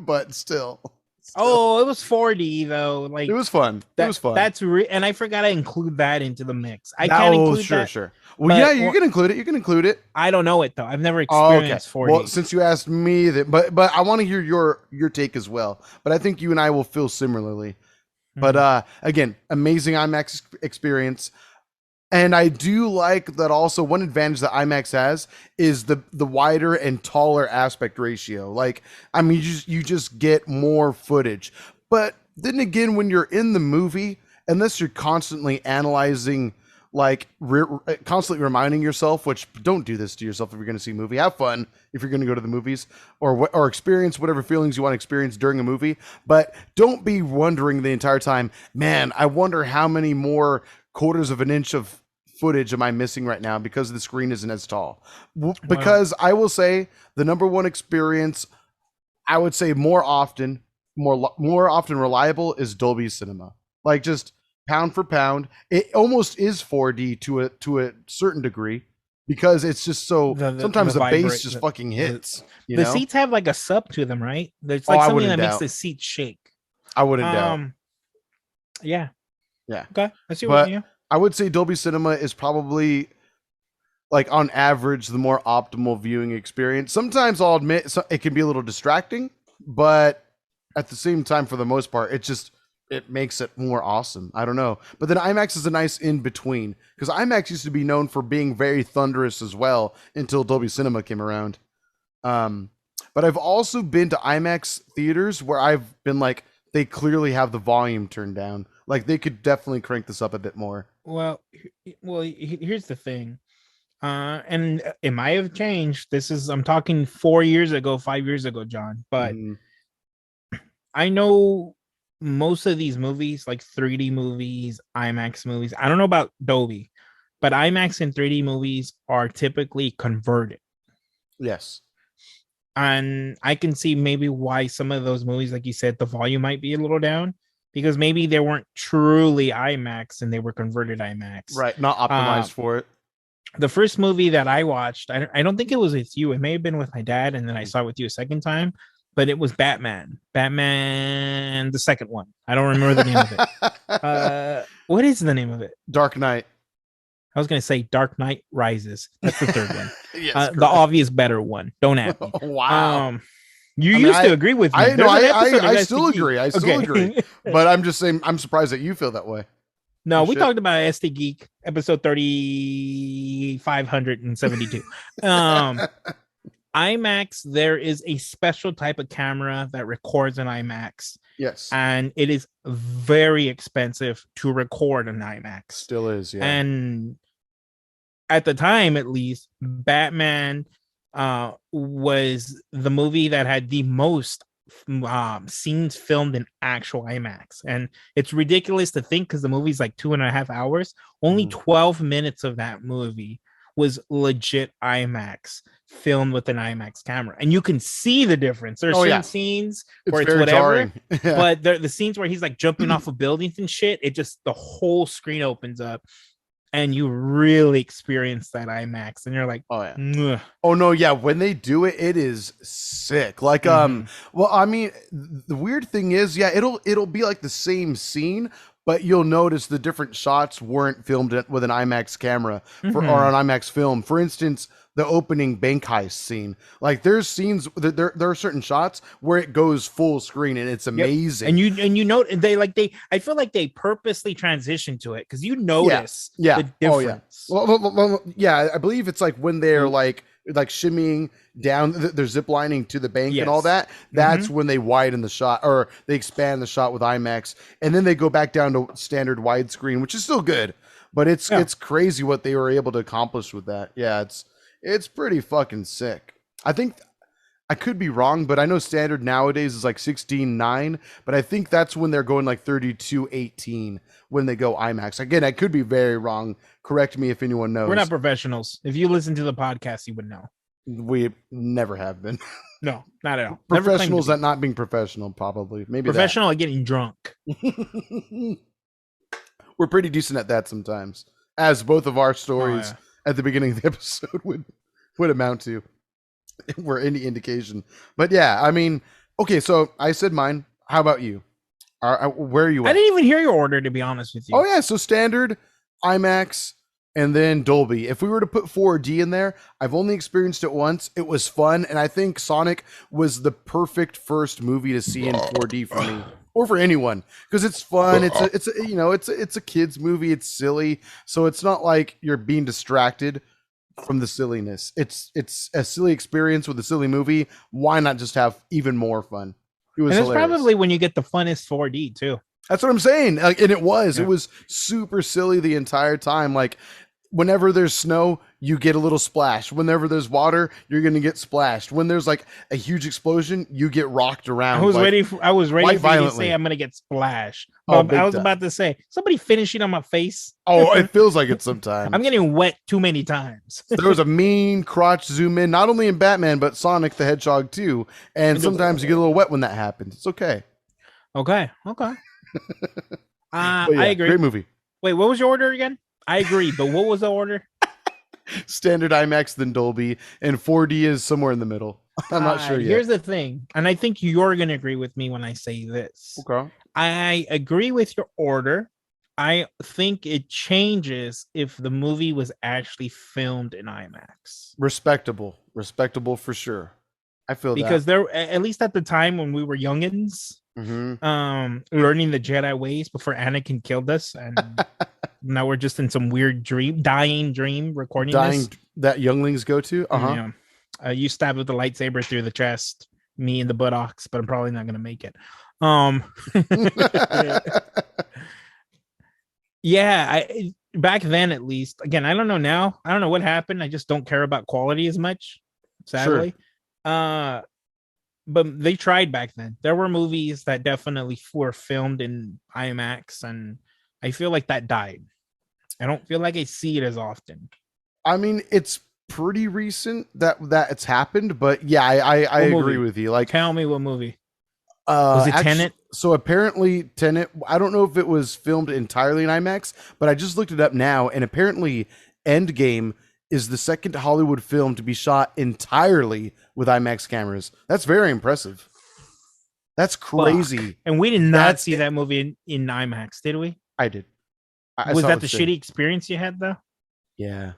but still. Oh, it was 4D though. Like it was fun. It was fun. And I forgot to include that into the mix. I can't include that. Sure. Well, you can include it. You can include it. I don't know it though. I've never experienced 4D. Well, since you asked me that, but I want to hear your take as well. But I think you and I will feel similarly. But again, amazing IMAX experience. And I do like that also. One advantage that IMAX has is the wider and taller aspect ratio. Like, I mean, you just get more footage. But then again, when you're in the movie, unless you're constantly analyzing, like constantly reminding yourself, which don't do this to yourself if you're going to see a movie. Have fun if you're going to go to the movies, or experience whatever feelings you want to experience during a movie. But don't be wondering the entire time, man, I wonder how many more quarters of an inch of footage am I missing right now because the screen isn't as tall. Because I will say the number one experience, I would say more often reliable, is Dolby Cinema. Like, just pound for pound, it almost is 4D to a certain degree, because it's just so sometimes the bass just fucking hits. The seats have like a sub to them, right? There's like something that makes the seat shake. I wouldn't doubt. Yeah. Okay, I see what you. I would say Dolby Cinema is probably, like, on average, the more optimal viewing experience. Sometimes I'll admit it can be a little distracting, but at the same time, for the most part, it makes it more awesome. I don't know. But then IMAX is a nice in-between, because IMAX used to be known for being very thunderous as well until Dolby Cinema came around. But I've also been to IMAX theaters where I've been like, they clearly have the volume turned down. Like, they could definitely crank this up a bit more. Well, here's the thing. And it might have changed. I'm talking 4 years ago, 5 years ago, John. But I know most of these movies, like 3D movies, IMAX movies, I don't know about Dolby, but IMAX and 3D movies are typically converted. Yes. And I can see maybe why some of those movies, like you said, the volume might be a little down, because maybe they weren't truly IMAX and they were converted IMAX. Right, not optimized for it. The first movie that I watched, I don't think it was with you. It may have been with my dad, and then I saw it with you a second time. But it was Batman, the second one. I don't remember the name of it. What is the name of it? Dark Knight. I was going to say Dark Knight Rises. That's the third one. Yes, the obvious better one. Don't at me. Wow. You used to agree with me. I still agree. I still agree. But I'm just saying, I'm surprised that you feel that way. No, we talked about SD Geek episode 3572. IMAX, there is a special type of camera that records an IMAX. Yes. And it is very expensive to record an IMAX. Still is, yeah. And at the time, at least, Batman was the movie that had the most scenes filmed in actual IMAX. And it's ridiculous to think, because the movie's like 2.5 hours. Only 12 minutes of that movie was legit IMAX, filmed with an IMAX camera, and you can see the difference. There's certain scenes where it's whatever, but the scenes where he's like jumping off of buildings and shit, it just, the whole screen opens up. and you really experience that IMAX, and you're like, Oh yeah. "Mwah." Oh no, yeah. When they do it, it is sick. Like, well, I mean, the weird thing is, yeah, it'll be like the same scene, but you'll notice the different shots weren't filmed with an IMAX camera or an IMAX film. For instance, the opening bank heist scene. Like, there's scenes there are certain shots where it goes full screen and it's amazing. And you know I feel like they purposely transition to it because you notice the difference. Well, yeah, I believe it's like when they're like shimmying down, they're ziplining to the bank and all that. That's when they widen the shot, or they expand the shot with IMAX, and then they go back down to standard widescreen, which is still good, but it's crazy what they were able to accomplish with that. Yeah, it's pretty fucking sick. I think I could be wrong, but I know standard nowadays is like 16:9, but I think that's when they're going like 32:18 when they go IMAX. Again, I could be very wrong. Correct me if anyone knows. We're not professionals. If you listen to the podcast, you would know. We never have been. No, not at all. Professionals at not being professional, probably. Maybe professional at getting drunk. We're pretty decent at that sometimes, as both of our stories at the beginning of the episode would amount to, if we're any indication. But yeah, I mean, okay, so I said mine. How about you? Where are you at? I didn't even hear your order, to be honest with you. Oh yeah, so standard, IMAX, and then Dolby. If we were to put 4D in there, I've only experienced it once. It was fun, and I think Sonic was the perfect first movie to see in 4D for me, or for anyone, because it's fun. It's a kids movie. It's silly, so it's not like you're being distracted from the silliness. It's a silly experience with a silly movie. Why not just have even more fun? It was hilarious. Probably when you get the funnest 4D too. That's what I'm saying. And it was super silly the entire time. Like, whenever there's snow, you get a little splash. Whenever there's water, you're going to get splashed. When there's like a huge explosion, you get rocked around. I was ready for you to say I'm going to get splashed. I was about to say, somebody finishing on my face. Oh, it feels like it sometimes. I'm getting wet too many times. There was a mean crotch zoom in, not only in Batman, but Sonic the Hedgehog too. And sometimes you get a little wet when that happens. It's okay. Okay. I agree. Great movie. Wait, what was your order again? I agree, but what was the order? Standard IMAX, then Dolby, and 4D is somewhere in the middle. I'm not sure yet. Here's the thing, and I think you're going to agree with me when I say this. Okay. I agree with your order. I think it changes if the movie was actually filmed in IMAX. Respectable for sure. I feel because there, at least at the time when we were youngins, learning the Jedi ways before Anakin killed us, and now we're just in some weird dying dream recording this. That younglings go to. You stab with the lightsaber through the chest, me in the buttocks, but I'm probably not gonna make it. Back then, at least. Again, I don't know now. I don't know what happened. I just don't care about quality as much, sadly. Sure. But they tried back then. There were movies that definitely were filmed in IMAX, and I feel like that died. I don't feel like I see it as often. I mean, it's pretty recent that it's happened, but yeah, I agree with you. Like, tell me what movie. Was it Tenet? So apparently Tenet, I don't know if it was filmed entirely in IMAX, but I just looked it up now, and apparently Endgame is the second Hollywood film to be shot entirely with IMAX cameras. That's very impressive. That's crazy. Fuck. And we did not see that movie in IMAX, did we? I did. Was that the shitty experience you had, though? Yeah.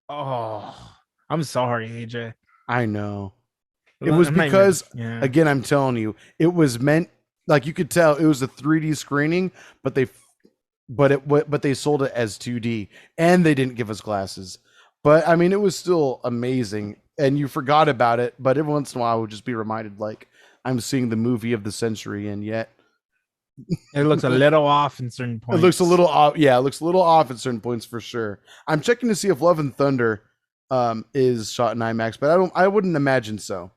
Oh, I'm sorry, AJ. I know. It was because, again, I'm telling you, it was meant, like, you could tell it was a 3D screening, but they sold it as 2D, and they didn't give us glasses. But I mean, it was still amazing, and you forgot about it. But every once in a while, I would just be reminded, like, I'm seeing the movie of the century, and yet it looks a little off in certain points. It looks a little off. Yeah, it looks a little off at certain points for sure. I'm checking to see if Love and Thunder is shot in IMAX, but I wouldn't imagine so.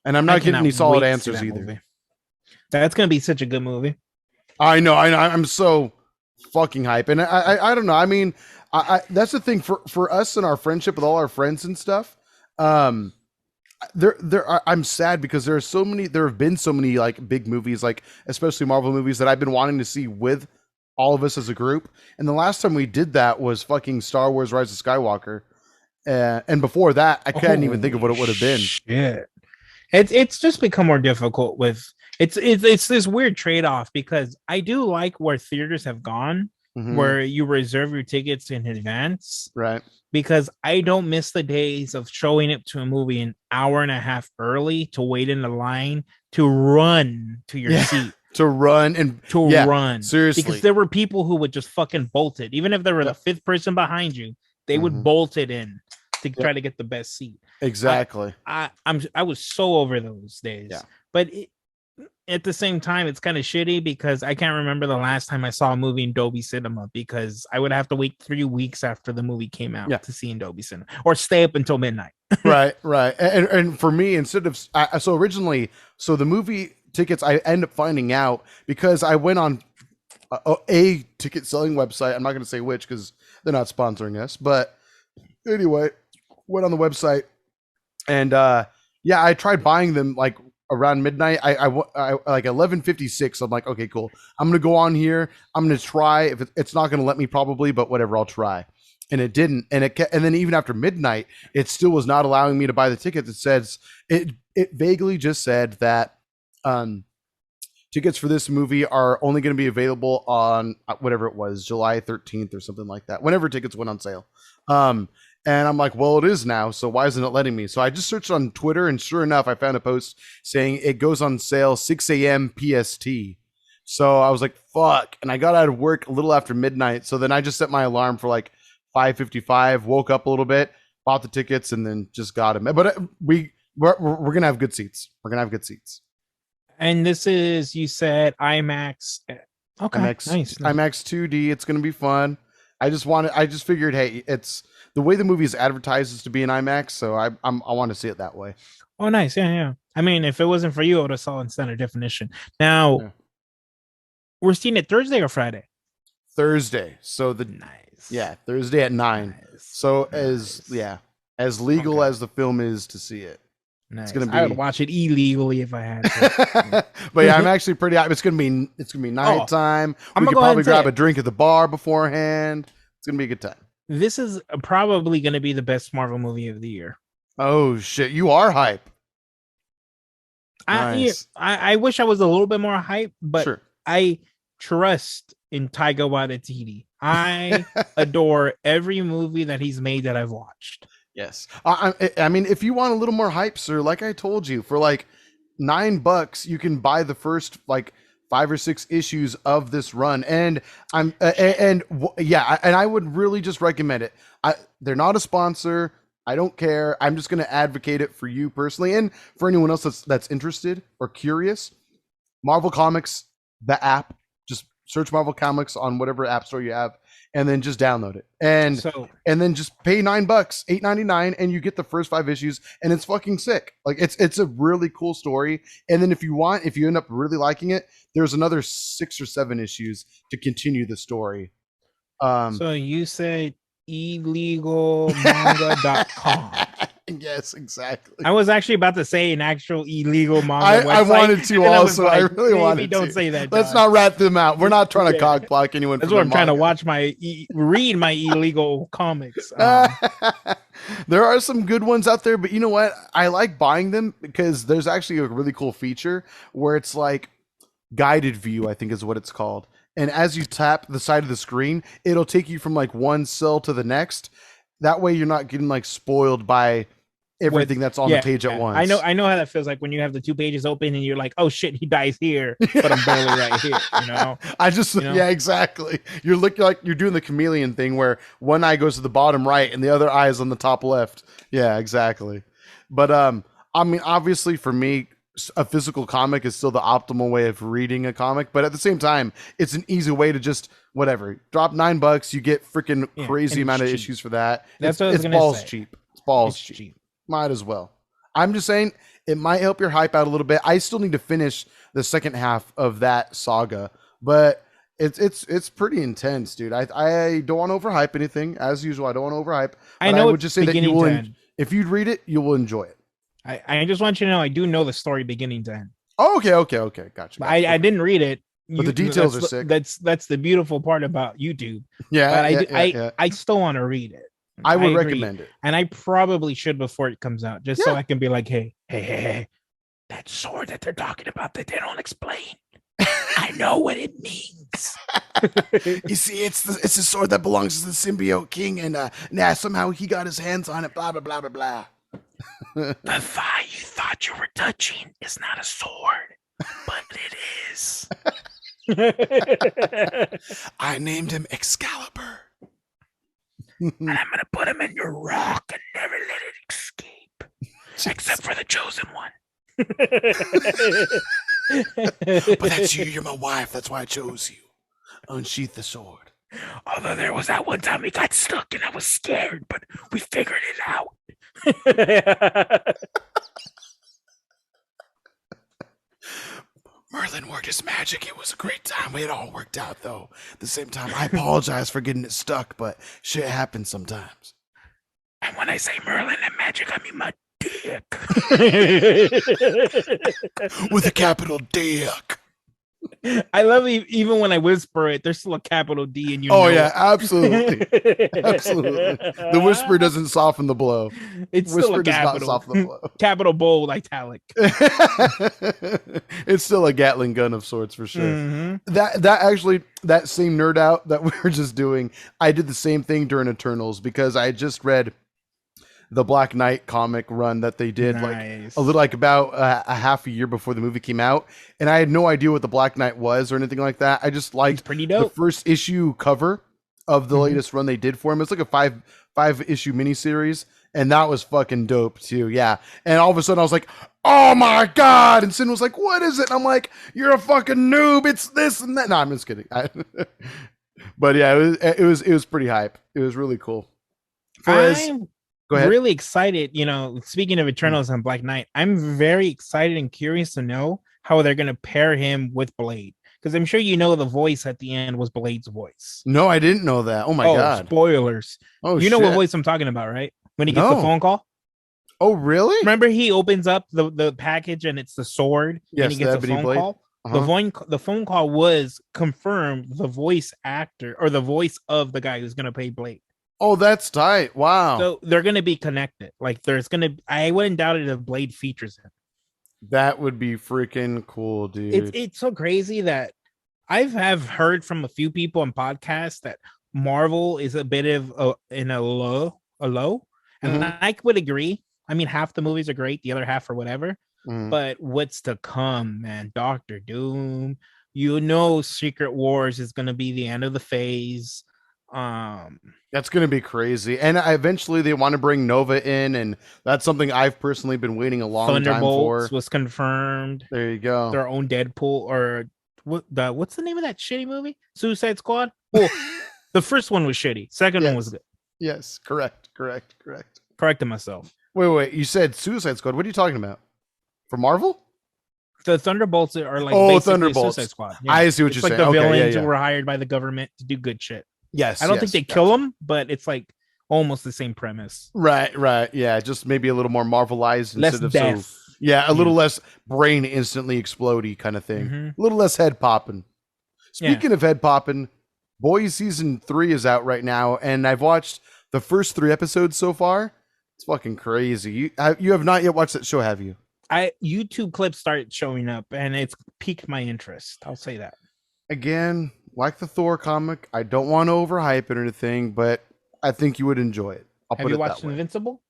And I'm not getting any solid answers either. Movie. That's gonna be such a good movie. I know. I'm so fucking hype, and I don't know. I mean, that's the thing for us and our friendship with all our friends and stuff. I'm sad because there have been so many like big movies, like especially Marvel movies that I've been wanting to see with all of us as a group. And the last time we did that was fucking Star Wars Rise of Skywalker. And before that, I can't even think of what it would have been. Shit. It's just become more difficult with it's this weird trade-off, because I do like where theaters have gone, where you reserve your tickets in advance. Right. Because I don't miss the days of showing up to a movie an hour and a half early to wait in the line to run to your seat. To run and run. Seriously. Because there were people who would just fucking bolt it. Even if there were the fifth person behind you, they would bolt it in to try to get the best seat. Exactly. I was so over those days. Yeah. But at the same time, it's kind of shitty because I can't remember the last time I saw a movie in Dolby Cinema, because I would have to wait 3 weeks after the movie came out to see in Dolby Cinema, or stay up until midnight. Right. And for me, instead of so the movie tickets, I end up finding out because I went on a ticket selling website. I'm not going to say which because they're not sponsoring us, but anyway, went on the website and I tried buying them like around midnight. I like 11:56. I'm like, okay, cool. I'm gonna go on here. I'm gonna try. If it's not gonna let me probably, but whatever, I'll try. And it didn't. And then even after midnight, it still was not allowing me to buy the tickets. It says it vaguely just said that tickets for this movie are only going to be available on whatever it was, July 13th or something like that. Whenever tickets went on sale. And I'm like, well, it is now, so why isn't it letting me? So I just searched on Twitter, and sure enough, I found a post saying it goes on sale 6 a.m. PST. So I was like, fuck. And I got out of work a little after midnight. So then I just set my alarm for like 5:55, woke up a little bit, bought the tickets, and then just got them. But we're going to have good seats. We're going to have good seats. And this is, you said IMAX. Okay, nice. IMAX 2D. It's going to be fun. I just figured, hey, it's the way the movie is advertised is to be an IMAX, so I want to see it that way. Oh, nice. Yeah. I mean, if it wasn't for you, I would have saw it in standard definition. Now, we're seeing it Thursday or Friday? Thursday. So Thursday at 9. Nice. So as legal as the film is to see it. Nice. It's gonna be. I would watch it illegally if I had to. But yeah, I'm actually pretty. It's gonna be nighttime. We could probably grab a drink at the bar beforehand. It's gonna be a good time. This is probably gonna be the best Marvel movie of the year. Oh shit, you are hype. Nice. I wish I was a little bit more hype, but sure. I trust in Taika Waititi. I adore every movie that he's made that I've watched. Yes. I mean, if you want a little more hype, sir, like I told you, for like $9, you can buy the first like 5 or 6 issues of this run. And I would really just recommend it. They're not a sponsor. I don't care. I'm just going to advocate it for you personally. And for anyone else that's interested or curious, Marvel Comics, the app, just search Marvel Comics on whatever app store you have, and then just download it. And then just pay $9, $8.99, and you get the first 5 issues, and it's fucking sick. Like it's a really cool story. And then if you end up really liking it, there's another 6 or 7 issues to continue the story. So you said illegalmanga.com. Yes, exactly. I was actually about to say an actual illegal manga website. I wanted to also. I really wanted to. Don't say that. Let's not rat them out. We're not trying to cock block anyone. That's what I'm trying to watch read my illegal comics. There are some good ones out there, but you know what? I like buying them because there's actually a really cool feature where it's like guided view, I think is what it's called. And as you tap the side of the screen, it'll take you from like one cell to the next. That way you're not getting like spoiled by everything that's on the page at once. I know how that feels like when you have the 2 pages open and you're like, oh shit, he dies here, but I'm barely right here. You know? Exactly. You're looking like you're doing the chameleon thing where one eye goes to the bottom right and the other eye is on the top left. Yeah, exactly. But I mean, obviously for me, a physical comic is still the optimal way of reading a comic, but at the same time, it's an easy way to just drop $9. You get freaking crazy amount of issues for that. That's what I was gonna balls say. Cheap. It's balls cheap. Might as well. I'm just saying it might help your hype out a little bit. I still need to finish the second half of that saga, but it's pretty intense, dude. I don't want to overhype anything as usual. I don't want to overhype. I would just say that you will, if you'd read it, you will enjoy it. I just want you to know I do know the story beginning to end. Oh, okay. Gotcha. I didn't read it. But the details are sick. That's the beautiful part about YouTube. Yeah, but I still want to read it. I would recommend it, and I probably should before it comes out, just so I can be like, hey, that sword that they're talking about that they don't explain. I know what it means. You see, it's a sword that belongs to the symbiote king, and somehow he got his hands on it. Blah blah blah blah blah. The thigh you thought you were touching is not a sword, but it is. I named him Excalibur. And I'm gonna put him in your rock and never let it escape, except for the chosen one. But that's you. You're my wife. That's why I chose you. Unsheath the sword. Although there was that one time he got stuck and I was scared, but we figured it out. Merlin worked his magic. It was a great time. It all worked out, though. At the same time, I apologize for getting it stuck, but shit happens sometimes. And when I say Merlin and magic, I mean my dick. With a capital dick. I love even when I whisper it, there's still a capital D in you. Oh yeah, absolutely, absolutely. The whisper doesn't soften the blow. It's whisper still a capital. Does not soften the blow. Capital bold italic. It's still a Gatling gun of sorts for sure. Mm-hmm. That same nerd out that we were just doing, I did the same thing during Eternals because I had just read the Black Knight comic run that they did like about a half a year before the movie came out, and I had no idea what the Black Knight was or anything like that. I just liked pretty dope. The first issue cover of the latest run they did for him. It's like a five issue miniseries, and that was fucking dope too. Yeah, and all of a sudden I was like, oh my god! And Sin was like, what is it? And I'm like, you're a fucking noob. It's this and that. No, I'm just kidding. But yeah, it was pretty hype. It was really cool. Go ahead. Really excited, speaking of Eternals and Black Knight, I'm very excited and curious to know how they're going to pair him with Blade. Because I'm sure the voice at the end was Blade's voice. No, I didn't know that. Oh my God. Spoilers. Oh, you know what voice I'm talking about, right? When he gets the phone call? Oh, really? Remember he opens up the package and it's the sword? Yes, and he gets a phone call? The phone call was confirmed the voice actor or the voice of the guy who's going to play Blade. Oh, that's tight. Wow. So they're going to be connected. Like I wouldn't doubt it if Blade features him. That would be freaking cool, dude. It's so crazy that I have heard from a few people on podcasts that Marvel is a bit of a low. And I would agree. I mean, half the movies are great. The other half or whatever. But what's to come, man? Doctor Doom, Secret Wars is going to be the end of the phase. That's going to be crazy. And eventually they want to bring Nova in, and that's something I've personally been waiting a long time for. Was confirmed. There you go. Their own Deadpool, or what's the name of that shitty movie? Suicide Squad? Well, the first one was shitty. Second one was good. Yes, correct. Corrected myself. Wait, you said Suicide Squad. What are you talking about? For Marvel? The Thunderbolts are like Thunderbolts. Suicide Squad. Yeah. I see what you're saying. Like the villains who were hired by the government to do good shit. Yes. I don't think they kill them, but it's like almost the same premise. Right. Yeah, just maybe a little more Marvelized instead of death. A little less brain instantly explodey kind of thing. A little less head popping. Speaking of head popping, Boys season 3 is out right now, and I've watched the first 3 episodes so far. It's fucking crazy. You have not yet watched that show, have you? YouTube clips started showing up, and it's piqued my interest. I'll say that. Again, like the Thor comic, I don't want to overhype it or anything, but I think you would enjoy it. Have you watched Invincible?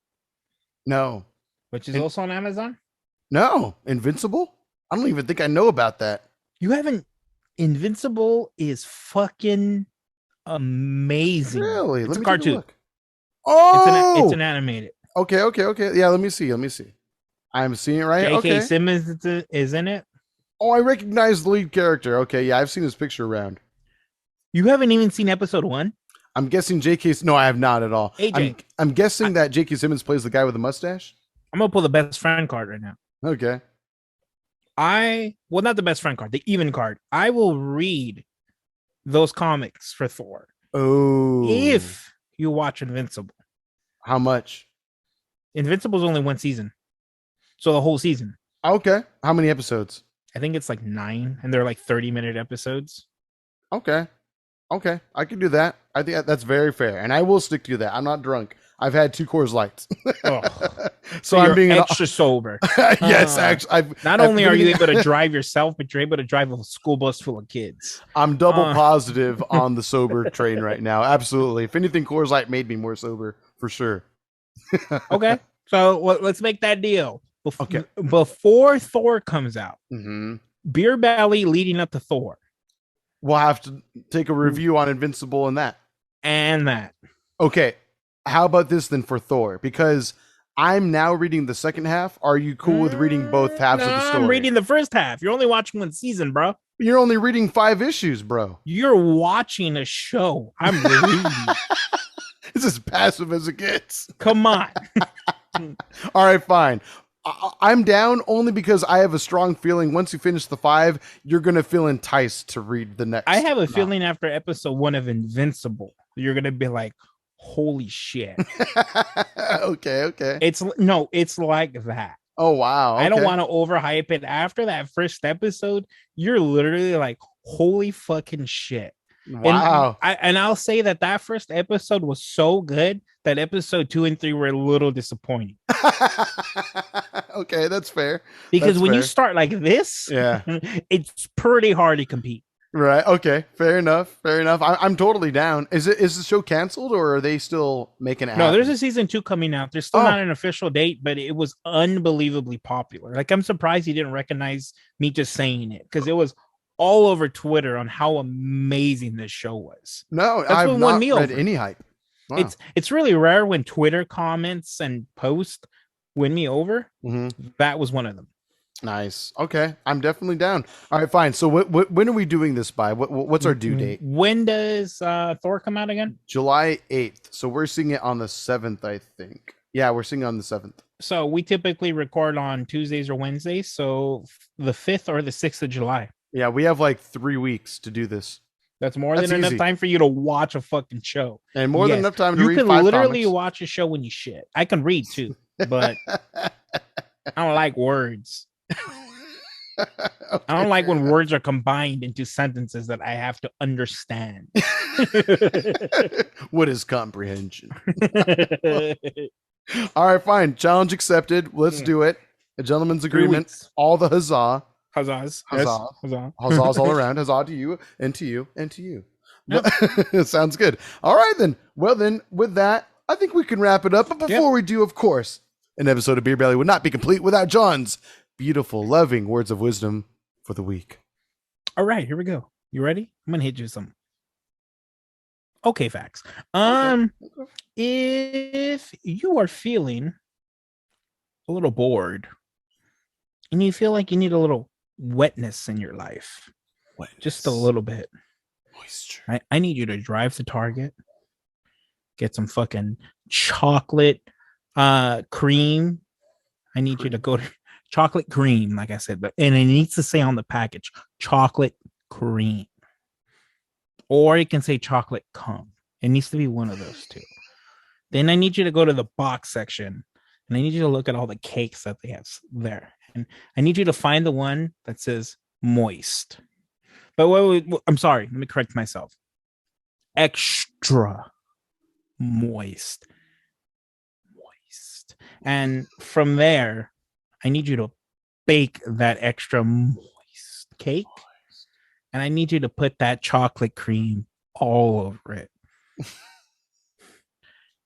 No. Which is also on Amazon? No. Invincible? I don't even think I know about that. You haven't? Invincible is fucking amazing. Really? It's a cartoon. Oh! It's an animated. Okay. Yeah, let me see. I'm seeing it right. J.K. Simmons is in it. Oh, I recognize the lead character. Okay, yeah, I've seen his picture around. You haven't even seen episode 1? I'm guessing J.K. No, I have not at all. AJ. I'm guessing that J.K. Simmons plays the guy with the mustache. I'm gonna pull the best friend card right now. Okay. Not the best friend card, the even card. I will read those comics for Thor. Oh. If you watch Invincible. How much? Invincible's only 1 season. So the whole season. Okay. How many episodes? I think it's like 9, and they're like 30-minute episodes. Okay. Okay. I can do that. I think that's very fair. And I will stick to that. I'm not drunk. I've had 2 Coors Lights. So I'm you're being extra sober. Yes, actually. Not only are you able to drive yourself, but you're able to drive a school bus full of kids. I'm double positive on the sober train right now. Absolutely. If anything, Coors Light made me more sober for sure. Okay. So let's make that deal. Before Thor comes out, Beer Belly leading up to Thor. We'll have to take a review on Invincible and that. Okay. How about this then for Thor? Because I'm now reading the second half. Are you cool with reading both halves of the story? I'm reading the first half. You're only watching 1 season, bro. You're only reading 5 issues, bro. You're watching a show. I'm reading. It's as passive as it gets. Come on. All right, fine. I'm down only because I have a strong feeling once you finish the 5, you're going to feel enticed to read the next. I have a feeling after episode 1 of Invincible, you're going to be like, holy shit. Okay. It's like that. Oh, wow. Okay. I don't want to overhype it. After that first episode, you're literally like, holy fucking shit. Wow. And I'll say that first episode was so good that episode 2 and 3 were a little disappointing. Okay, that's fair. Because when you start like this, it's pretty hard to compete. Right. Okay. Fair enough. I'm totally down. Is the show canceled or are they still making it happen? No, there's a season 2 coming out. There's still not an official date, but it was unbelievably popular. Like, I'm surprised you didn't recognize me just saying it because it was all over Twitter on how amazing this show was. No, I've not read any hype. Wow. It's really rare when Twitter comments and posts win me over. That was one of them. Nice. Okay, I'm definitely down. All right, fine. So when are we doing this by? What's our due date? When does Thor come out again? July 8th. So we're seeing it on the 7th, I think. Yeah, we're seeing it on the 7th. So we typically record on Tuesdays or Wednesdays. So the 5th or the 6th of July. Yeah, we have like 3 weeks to do this. That's more than enough time for you to watch a fucking show. And more than enough time to read 5 comics. You can literally comics. watch a show when you shit. I can read too, but I don't like words. I don't like when words are combined into sentences that I have to understand. What is comprehension? All right, fine. Challenge accepted. Let's do it. A gentleman's agreement. All the huzzah. Huzzahs. Huzzah. Yes. Huzzah. Huzzahs all around. Huzzah to you and to you and to you. Yep. Sounds good. All right, then. Well, then, with that, I think we can wrap it up. But before we do, of course, an episode of Beer Belly would not be complete without John's beautiful, loving words of wisdom for the week. All right, here we go. You ready? I'm going to hit you with some okay facts. If you are feeling a little bored and you feel like you need a little wetness in your life, just a little bit, moisture. I need you to drive to Target, get some fucking chocolate cream. I need you to go to chocolate cream, like I said, and it needs to say on the package chocolate cream, or it can say chocolate cum. It needs to be one of those two. Then I need you to go to the box section and I need you to look at all the cakes that they have there. And I need you to find the one that says moist. But wait, I'm sorry. Let me correct myself. Extra moist. And from there, I need you to bake that extra moist cake. And I need you to put that chocolate cream all over it.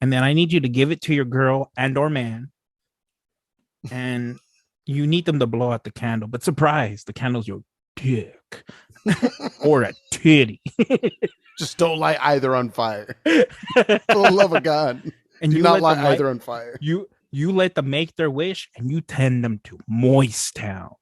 And then I need you to give it to your girl and or man. And you need them to blow out the candle. But surprise, the candle's your dick. Or a titty. Just don't light either on fire. For the love of God. And do not light either on fire. You let them make their wish and you tend them to Moist Town.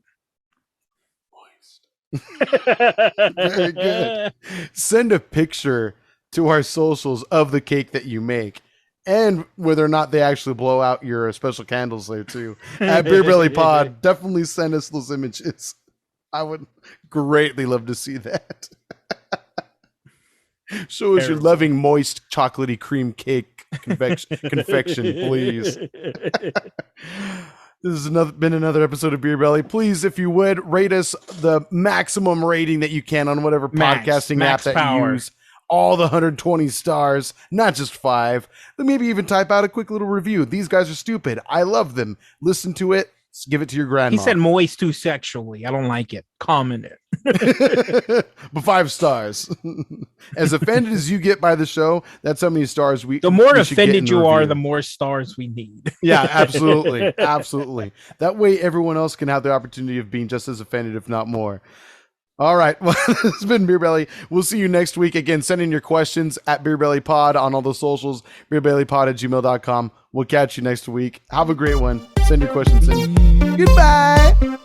Very good. Send a picture to our socials of the cake that you make and whether or not they actually blow out your special candles there too. At BeerBellyPod, definitely send us those images. I would greatly love to see that. Show us your loving, moist, chocolatey cream cake confection, please. This has been another episode of Beer Belly. Please, if you would, rate us the maximum rating that you can on whatever podcasting app that you use. All the 120 stars, not just 5. Then maybe even type out a quick little review. These guys are stupid. I love them. Listen to it. Give it to your grandma. He said moist too sexually. I don't like it. Comment it. But 5 stars. As offended as you get by the show, that's how many stars we. The more offended you are, the more stars we need. Yeah, absolutely, absolutely. That way, everyone else can have the opportunity of being just as offended, if not more. All right. Well, this has been Beer Belly. We'll see you next week. Again, send in your questions at BeerBellyPod on all the socials. BeerBellyPod@gmail.com. We'll catch you next week. Have a great one. Send your questions in. Goodbye.